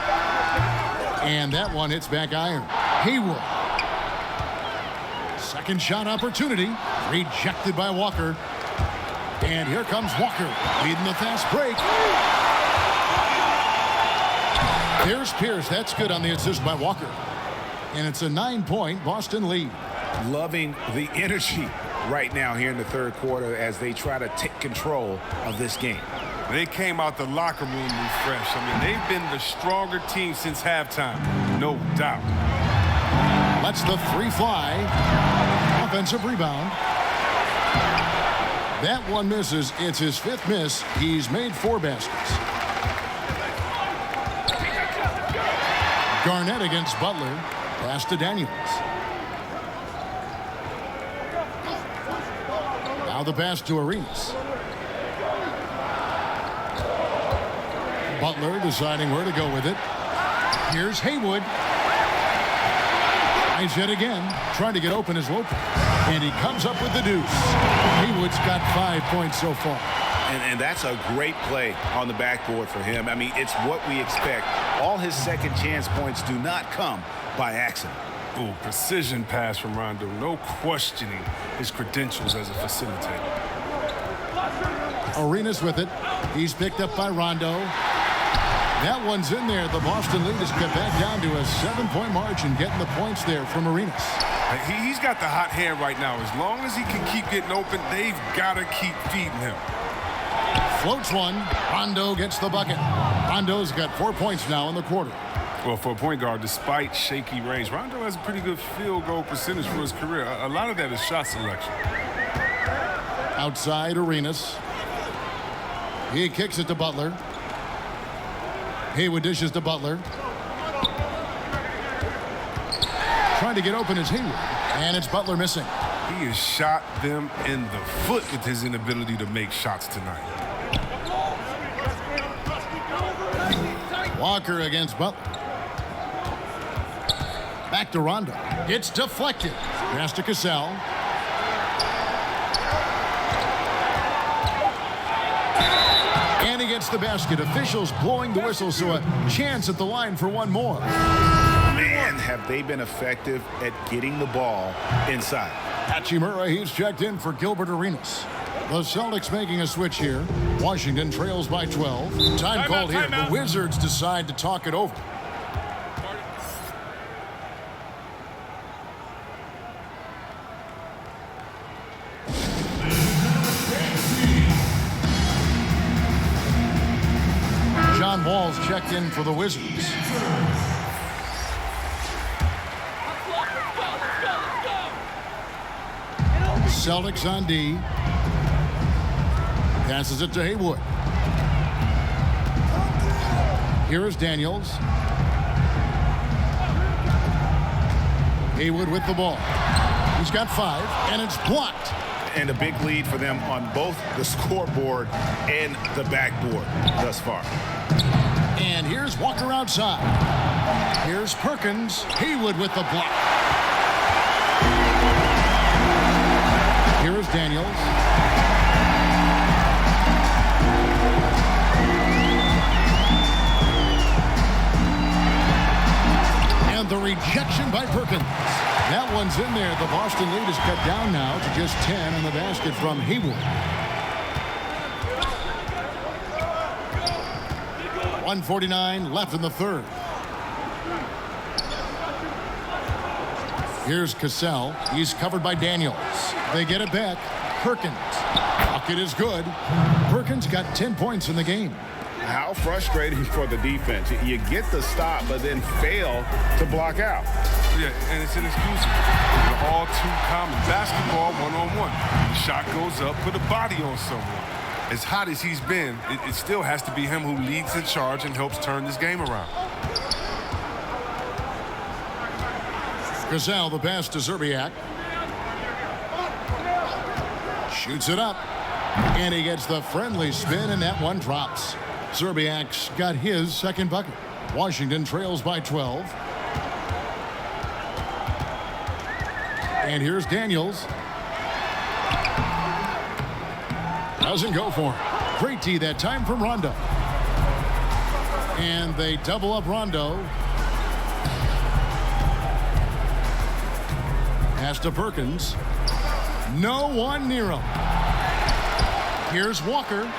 And that one hits back iron. Haywood. Second shot opportunity. Rejected by Walker. And here comes Walker, leading the fast break. There's Pierce. That's good on the assist by Walker. And it's a 9-point Boston lead. Loving the energy right now here in the third quarter as they try to take control of this game. They came out the locker room refreshed. I mean, they've been the stronger team since halftime, no doubt. Lets the three fly. Offensive rebound. That one misses. It's his 5th miss. He's made 4 baskets. Garnett against Butler. Pass to Daniels. Now the pass to Arenas. Butler deciding where to go with it. Here's Haywood. Eyes yet again, trying to get open as Lopez. And he comes up with the deuce. Haywood's got 5 points so far. And that's a great play on the backboard for him. I mean, it's what we expect. All his second chance points do not come by accident. Oh, precision pass from Rondo. No questioning his credentials as a facilitator. Arenas with it. He's picked up by Rondo. That one's in there. The Boston lead is cut back down to a 7-point margin, getting the points there from Arenas. He's got the hot hand right now. As long as he can keep getting open, they've got to keep feeding him. Floats one. Rondo gets the bucket. Rondo's got 4 points now in the quarter. Well, for a point guard, despite shaky range, Rondo has a pretty good field goal percentage for his career. A lot of that is shot selection. Outside Arenas. He kicks it to Butler. Haywood dishes to Butler. Trying to get open is Haywood. And it's Butler missing. He has shot them in the foot with his inability to make shots tonight. Walker against Butler. Back to Rondo. It's deflected. Pass to Cassell. And he gets the basket. Officials blowing the whistle, so a chance at the line for one more. Man, have they been effective at getting the ball inside. Hachimura, he's checked in for Gilbert Arenas. The Celtics making a switch here. Washington trails by 12. Time called here. The Wizards decide to talk it over. John Wall's checked in for the Wizards. Celtics on D. Passes it to Haywood. Here is Daniels. Haywood with the ball. He's got 5, and it's blocked. And a big lead for them on both the scoreboard and the backboard thus far. And here's Walker outside. Here's Perkins. Haywood with the block. Here is Daniels. And the rejection by Perkins. That one's in there. The Boston lead is cut down now to just 10 in the basket from Haywood. 1:49 left in the third. Here's Cassell. He's covered by Daniels. They get it back. Perkins. Bucket is good. Perkins got 10 points in the game. How frustrating for the defense. You get the stop, but then fail to block out. Yeah, and it's inexcusable. They're all too common. Basketball one-on-one. The shot goes up, put a body on someone. As hot as he's been, it still has to be him who leads the charge and helps turn this game around. Cassell, the pass to Zerbiak. Shoots it up. And he gets the friendly spin, and that one drops. Zerbiak's got his second bucket. Washington trails by 12. And here's Daniels. Doesn't go for it. Great tee that time from Rondo. And they double up Rondo. Pass to Perkins. No one near him. Here's Walker.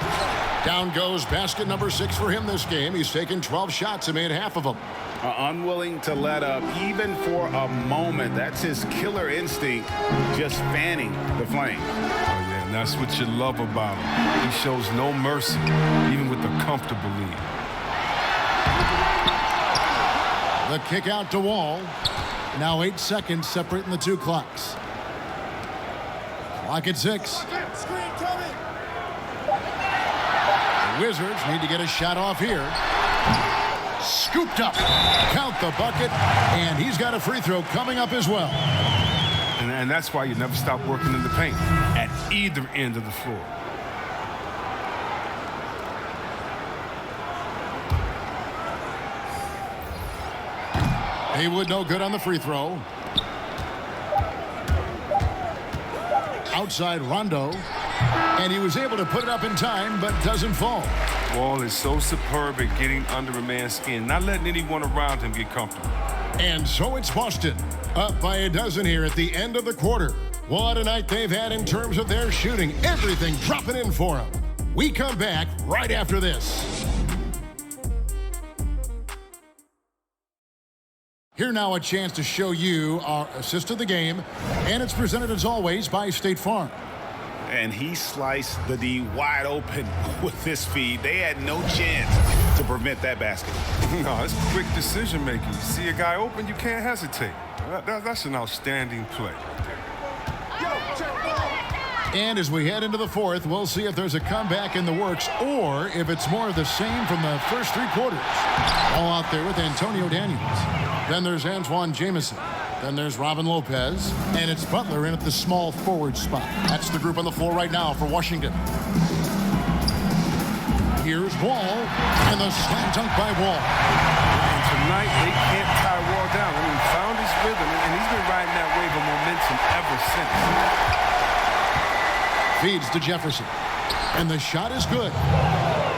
Down goes basket number 6 for him this game. He's taken 12 shots and made half of them. Unwilling to let up even for a moment. That's his killer instinct, just fanning the flame. Oh, yeah, and that's what you love about him. He shows no mercy, even with a comfortable lead. The kick out to Wall. Now 8 seconds separating the two clocks. Clock at 6. The Wizards need to get a shot off here. Scooped up. Count the bucket. And he's got a free throw coming up as well. And that's why you never stop working in the paint at either end of the floor. Haywood no good on the free throw. Outside Rondo. And he was able to put it up in time, but doesn't fall. Wall is so superb at getting under a man's skin, not letting anyone around him get comfortable. And so it's Boston, up by a dozen here at the end of the quarter. What a night they've had in terms of their shooting. Everything dropping in for them. We come back right after this. Here now a chance to show you our assist of the game, and it's presented as always by State Farm. And he sliced the D wide open with his feed. They had no chance to prevent that basket. No, it's quick decision making. You see a guy open, you can't hesitate. That's an outstanding play. And as we head into the fourth, we'll see if there's a comeback in the works or if it's more of the same from the first 3 quarters. All out there with Antonio Daniels. Then there's Antoine Jamison. Then there's Robin Lopez. And it's Butler in at the small forward spot. That's the group on the floor right now for Washington. Here's Wall. And the slam dunk by Wall. And tonight, they can't tie Wall down. I mean, he found his rhythm, and he's been riding that wave of momentum ever since. Feeds to Jefferson. And the shot is good.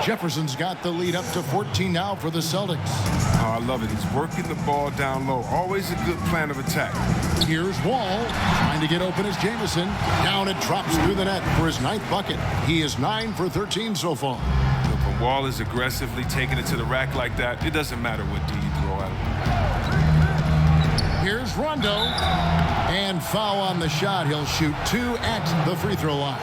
Jefferson's got the lead up to 14 now for the Celtics. Oh, I love it. He's working the ball down low. Always a good plan of attack. Here's Wall. Trying to get open as Jamison. Down it drops through the net for his 9th bucket. He is 9 for 13 so far. Look, when Wall is aggressively taking it to the rack like that, it doesn't matter what D you throw at him. Here's Rondo. And foul on the shot. He'll shoot 2 at the free throw line.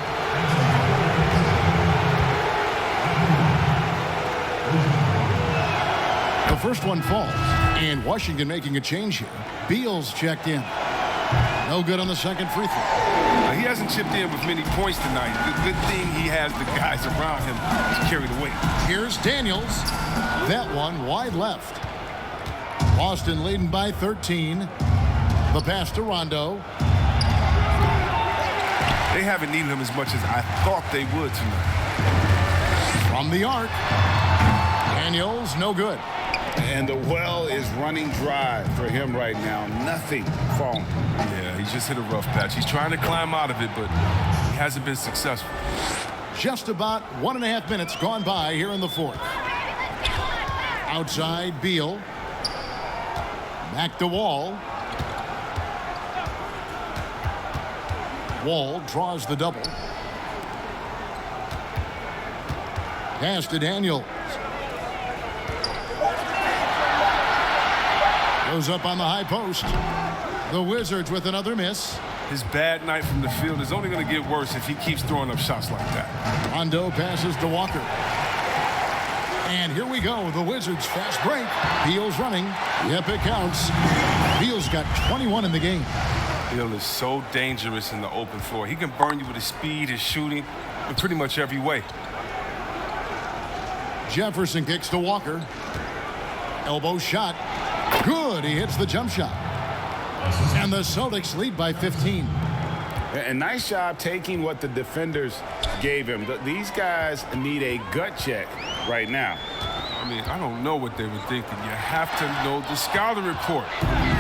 The first one falls. And Washington making a change here. Beal's checked in. No good on the second free throw. He hasn't chipped in with many points tonight. The good thing he has the guys around him to carry the weight. Here's Daniels. That one wide left. Boston leading by 13. The pass to Rondo. They haven't needed him as much as I thought they would tonight. From the arc. Daniels, no good. And the well is running dry for him right now. Nothing falling. Yeah, he's just hit a rough patch. He's trying to climb out of it, but he hasn't been successful. Just about 1.5 minutes gone by here in the fourth. Outside, Beal. Back to Wall. Wall draws the double. Pass to Daniels. Goes up on the high post. The Wizards with another miss. His bad night from the field is only going to get worse if he keeps throwing up shots like that. Rondo passes to Walker. And here we go. The Wizards fast break. Beal's running. Yep, it counts. Beal's got 21 in the game. Beal is so dangerous in the open floor. He can burn you with his speed, his shooting, in pretty much every way. Jefferson kicks to Walker. Elbow shot. Good. He hits the jump shot. And the Celtics lead by 15. A nice job taking what the defenders gave him. These guys need a gut check right now. I mean, I don't know what they were thinking. You have to know the scouting report.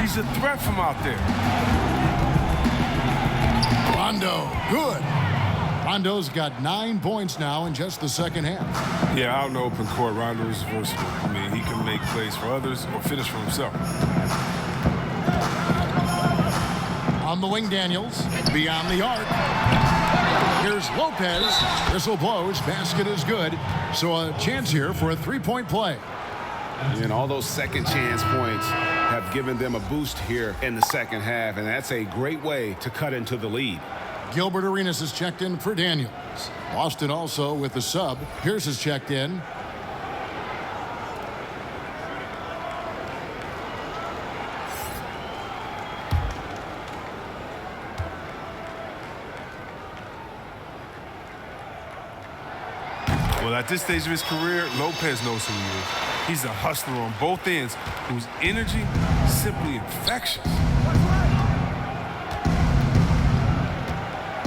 He's a threat from out there. Rondo, good. Rondo's got 9 points now in just the second half. Yeah, out in the open court, Rondo is versatile. I mean, he can make plays for others or finish for himself. On On the wing, Daniels. Beyond the arc. Here's Lopez. Whistle blows. Basket is good. So a chance here for a three-point play. And all those second chance points have given them a boost here in the second half, and that's a great way to cut into the lead. Gilbert Arenas is checked in for Daniels. Boston also with the sub. Pierce is checked in. Well, at this stage of his career, Lopez knows who he is. He's a hustler on both ends whose energy is simply infectious.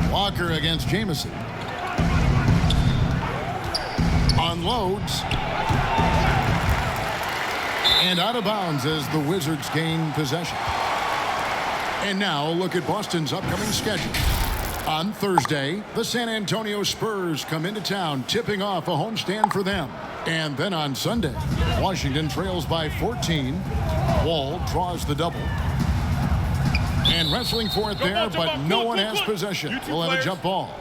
Walker against Jamison. Unloads. And out of bounds as the Wizards gain possession. And now look at Boston's upcoming schedule. On Thursday, the San Antonio Spurs come into town, tipping off a homestand for them. And then on Sunday, Washington trails by 14. Wall draws the double. And wrestling for it there, but no one has possession. We'll have a jump ball.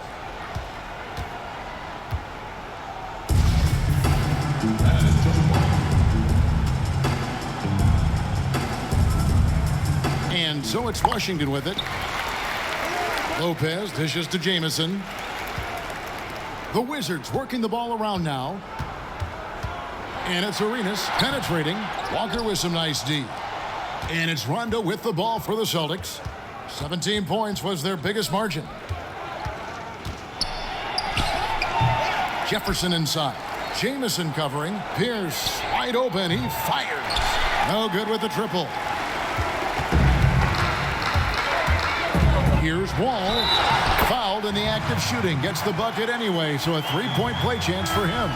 And so it's Washington with it. Lopez dishes to Jamison. The Wizards working the ball around now. And it's Arenas penetrating. Walker with some nice D. And it's Rondo with the ball for the Celtics. 17 points was their biggest margin. Jefferson inside. Jamison covering. Pierce wide open. He fires. No good with the triple. Here's Wall. Fouled in the act of shooting. Gets the bucket anyway, so a three-point play chance for him.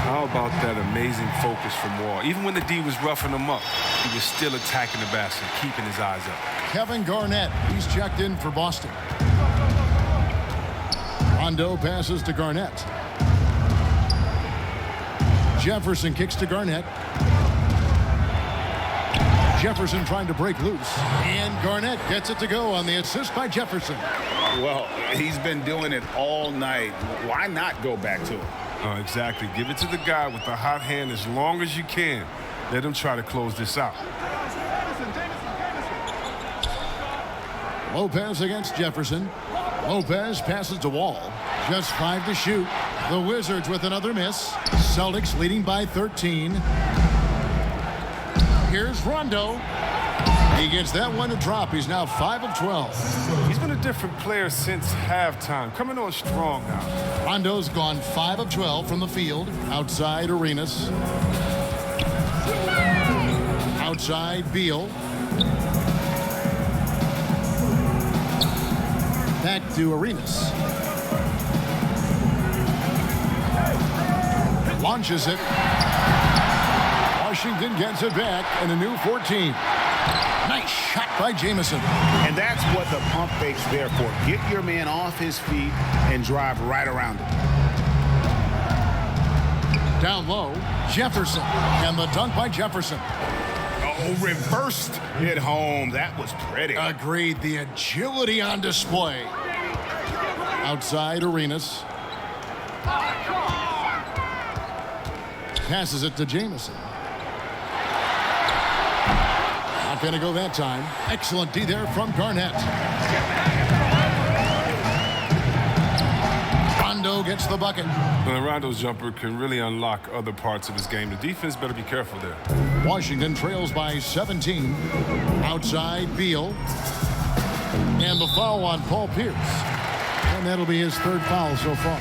How about that amazing focus from Wall? Even when the D was roughing him up, he was still attacking the basket, keeping his eyes up. Kevin Garnett, he's checked in for Boston. Rondo passes to Garnett. Jefferson kicks to Garnett. Jefferson trying to break loose. And Garnett gets it to go on the assist by Jefferson. Well, he's been doing it all night. Why not go back to it? Exactly. Give it to the guy with the hot hand as long as you can. Let him try to close this out. Lopez against Jefferson. Lopez passes to Wall. Just 5 to shoot. The Wizards with another miss. Celtics leading by 13. Here's Rondo. He gets that one to drop. He's now 5 of 12. He's been a different player since halftime. Coming on strong now. Rondo's gone 5 of 12 from the field. Outside Arenas. Outside Beal. Back to Arenas. Launches it. Washington gets it back and a new 14. Nice shot by Jamison. And that's what the pump fake's there for. Get your man off his feet and drive right around him. Down low, Jefferson. And the dunk by Jefferson. Oh, reversed it home. That was pretty. Agreed. The agility on display. Outside Arenas. Passes it to Jamison. Not going to go that time. Excellent D there from Garnett. Rondo gets the bucket. Well, Rondo's jumper can really unlock other parts of his game. The defense better be careful there. Washington trails by 17. Outside Beal. And the foul on Paul Pierce. And that'll be his third foul so far.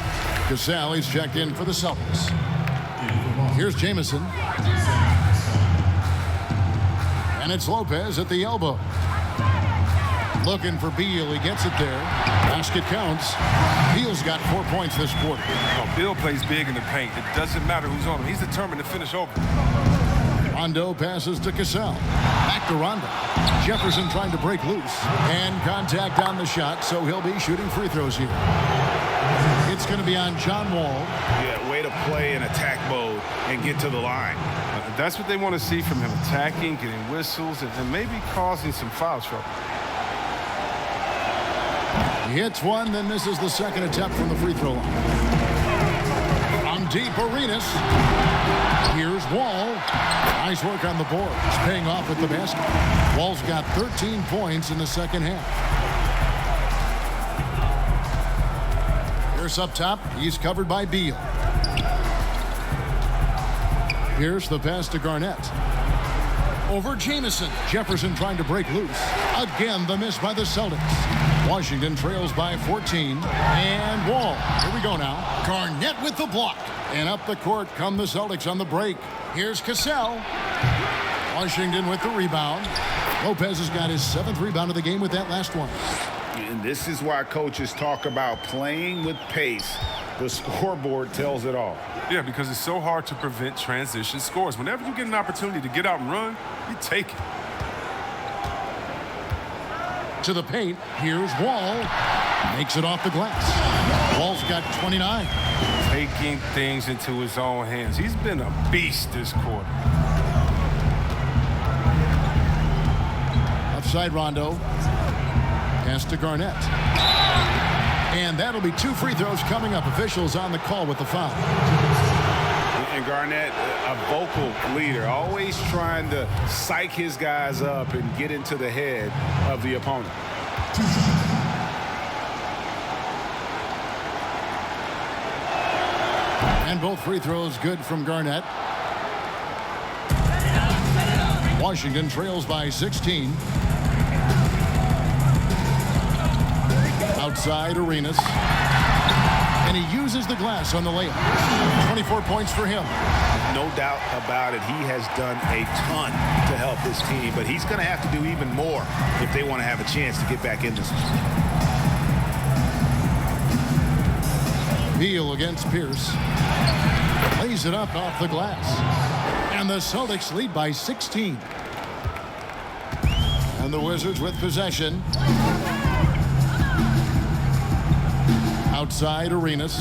Cassell, he's checked in for the Celtics. Here's Jamison. And it's Lopez at the elbow. Looking for Beal. He gets it there. Basket counts. Beal's got 4 points this quarter. Oh, Beal plays big in the paint. It doesn't matter who's on him. He's determined to finish over. Rondo passes to Cassell. Back to Rondo. Jefferson trying to break loose. And contact on the shot, so he'll be shooting free throws here. It's going to be on John Wall. Yeah, way to play in attack mode and get to the line. That's what they want to see from him. Attacking, getting whistles, and maybe causing some foul trouble. He hits one, then misses the second attempt from the free throw line. From deep, Arenas. Here's Wall. Nice work on the board. It's paying off with the basket. Wall's got 13 points in the second half. Pierce up top. He's covered by Beal. Pierce the pass to Garnett. Over Jamison. Jefferson trying to break loose. Again, the miss by the Celtics. Washington trails by 14. And Wall. Here we go now. Garnett with the block. And up the court come the Celtics on the break. Here's Cassell. Washington with the rebound. Lopez has got his 7th rebound of the game with that last one. And this is why coaches talk about playing with pace. The scoreboard tells it all. Yeah, because it's so hard to prevent transition scores. Whenever you get an opportunity to get out and run, you take it. To the paint, here's Wall. Makes it off the glass. Wall's got 29. Taking things into his own hands. He's been a beast this quarter. Outside Rondo. Pass to Garnett. And that'll be 2 free throws coming up. Officials on the call with the foul. And Garnett, a vocal leader, always trying to psych his guys up and get into the head of the opponent. And both free throws good from Garnett. Washington trails by 16. Outside Arenas. And he uses the glass on the layup. 24 points for him. No doubt about it. He has done a ton to help his team, but he's going to have to do even more if they want to have a chance to get back in this one. Beal against Pierce. Lays it up off the glass. And the Celtics lead by 16. And the Wizards with possession. Outside Arenas.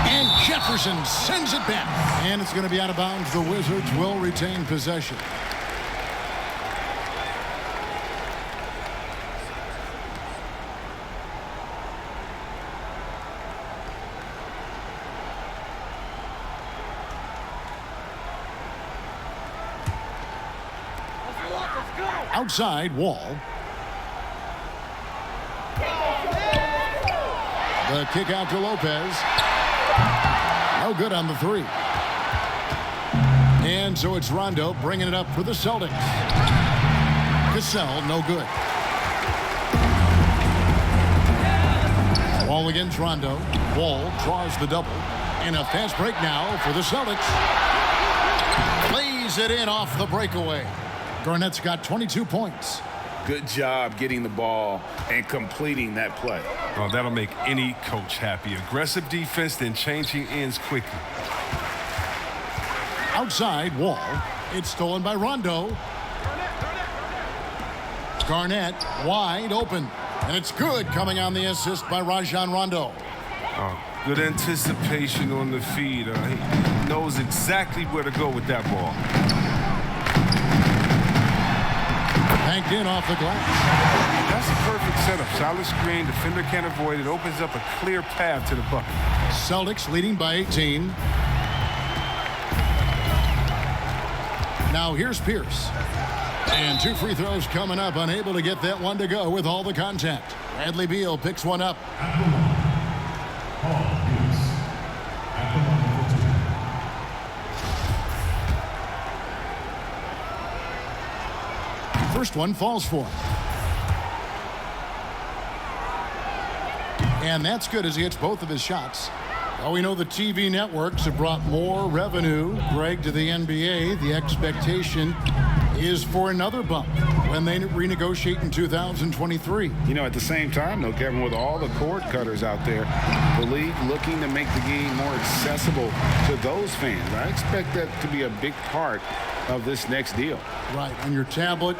And Jefferson sends it back. And it's going to be out of bounds. The Wizards will retain possession. Outside Wall. The kick out to Lopez. No good on the 3. And so it's Rondo bringing it up for the Celtics. Cassell, no good. Wall against Rondo. Wall draws the double. And a fast break now for the Celtics. Lays it in off the breakaway. Garnett's got 22 points. Good job getting the ball and completing that play. Oh, that'll make any coach happy. Aggressive defense, then changing ends quickly. Outside Wall. It's stolen by Rondo. Garnett wide open. And it's good coming on the assist by Rajon Rondo. Good anticipation on the feed. He knows exactly where to go with that ball. Banked in off the glass. That's a perfect setup. Solid screen. Defender can't avoid it. Opens up a clear path to the bucket. Celtics leading by 18. Now here's Pierce. And 2 free throws coming up. Unable to get that one to go with all the contact. Bradley Beal picks one up. First one falls for him. And that's good as he hits both of his shots. Well, we know the TV networks have brought more revenue, Greg, to the NBA. The expectation is for another bump when they renegotiate in 2023. You know, at the same time, though, Kevin, with all the cord cutters out there, the league looking to make the game more accessible to those fans. I expect that to be a big part of this next deal. Right, on your tablet,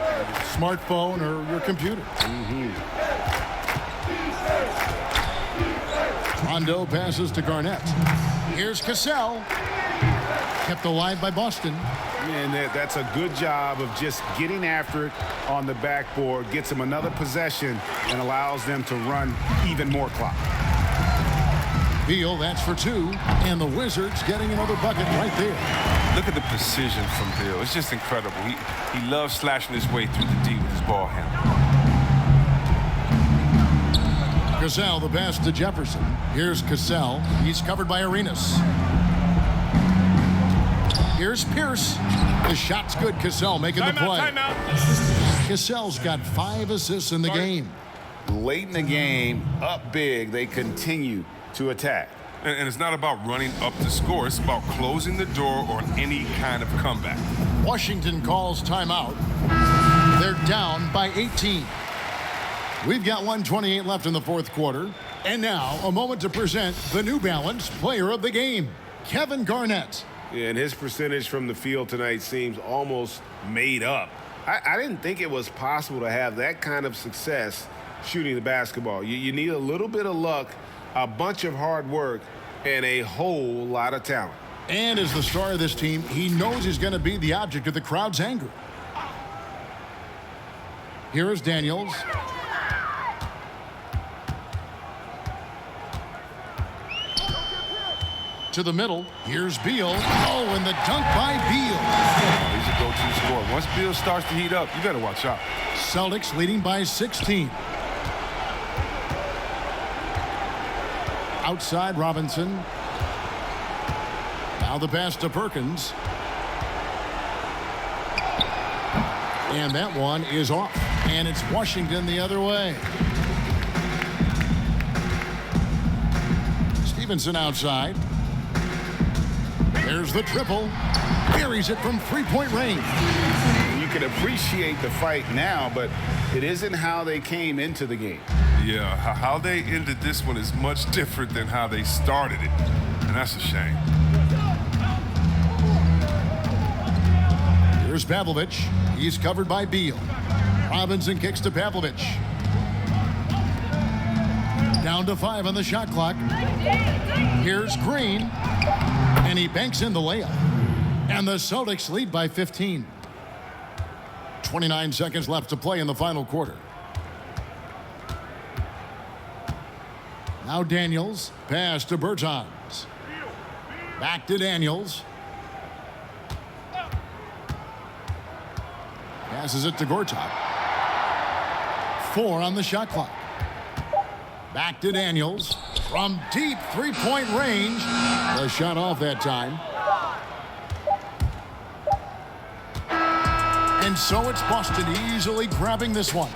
smartphone, or your computer. Rondo passes to Garnett. Here's Cassell. Kept alive by Boston. And that's a good job of just getting after it on the backboard, gets them another possession, and allows them to run even more clock. Beal, that's for 2, and the Wizards getting another bucket right there. Look at the precision from Beal. It's just incredible. He loves slashing his way through the D with his ball handle. Cassell, the pass to Jefferson. Here's Cassell. He's covered by Arenas. Here's Pierce. The shot's good. Cassell making the play. Timeout. Cassell's got 5 assists in the game. Late in the game, up big, they continue to attack. And it's not about running up the score. It's about closing the door on any kind of comeback. Washington calls timeout. They're down by 18. We've got 1:28 left in the fourth quarter. And now, a moment to present the New Balance Player of the Game, Kevin Garnett. Yeah, and his percentage from the field tonight seems almost made up. I didn't think it was possible to have that kind of success shooting the basketball. You need a little bit of luck, a bunch of hard work, and a whole lot of talent. And as the star of this team, he knows he's going to be the object of the crowd's anger. Here is Daniels. To the middle. Here's Beal. Oh, and the dunk by Beal. He's a go-to scorer. Once Beal starts to heat up, you better watch out. Celtics leading by 16. Outside Robinson. Now the pass to Perkins. And that one is off. And it's Washington the other way. Stevenson outside. There's the triple. Buries it from three-point range. You can appreciate the fight now, but it isn't how they came into the game. Yeah, how they ended this one is much different than how they started it. And that's a shame. Here's Pavlovich. He's covered by Beal. Robinson kicks to Pavlovich. Down to 5 on the shot clock. Here's Green. And he banks in the layup. And the Celtics lead by 15. 29 seconds left to play in the final quarter. Now Daniels. Pass to Bertans. Back to Daniels. Passes it to Gortat. 4 on the shot clock. Back to Daniels. From deep three-point range. The shot off that time. And so it's Boston easily grabbing this one.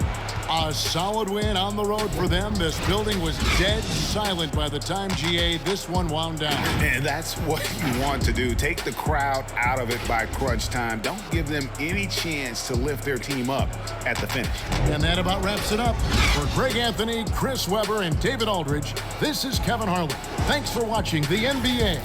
A solid win on the road for them. This building was dead silent by the time, GA, this one wound down. And that's what you want to do. Take the crowd out of it by crunch time. Don't give them any chance to lift their team up at the finish. And that about wraps it up. For Greg Anthony, Chris Webber, and David Aldridge, this is Kevin Harlan. Thanks for watching the NBA.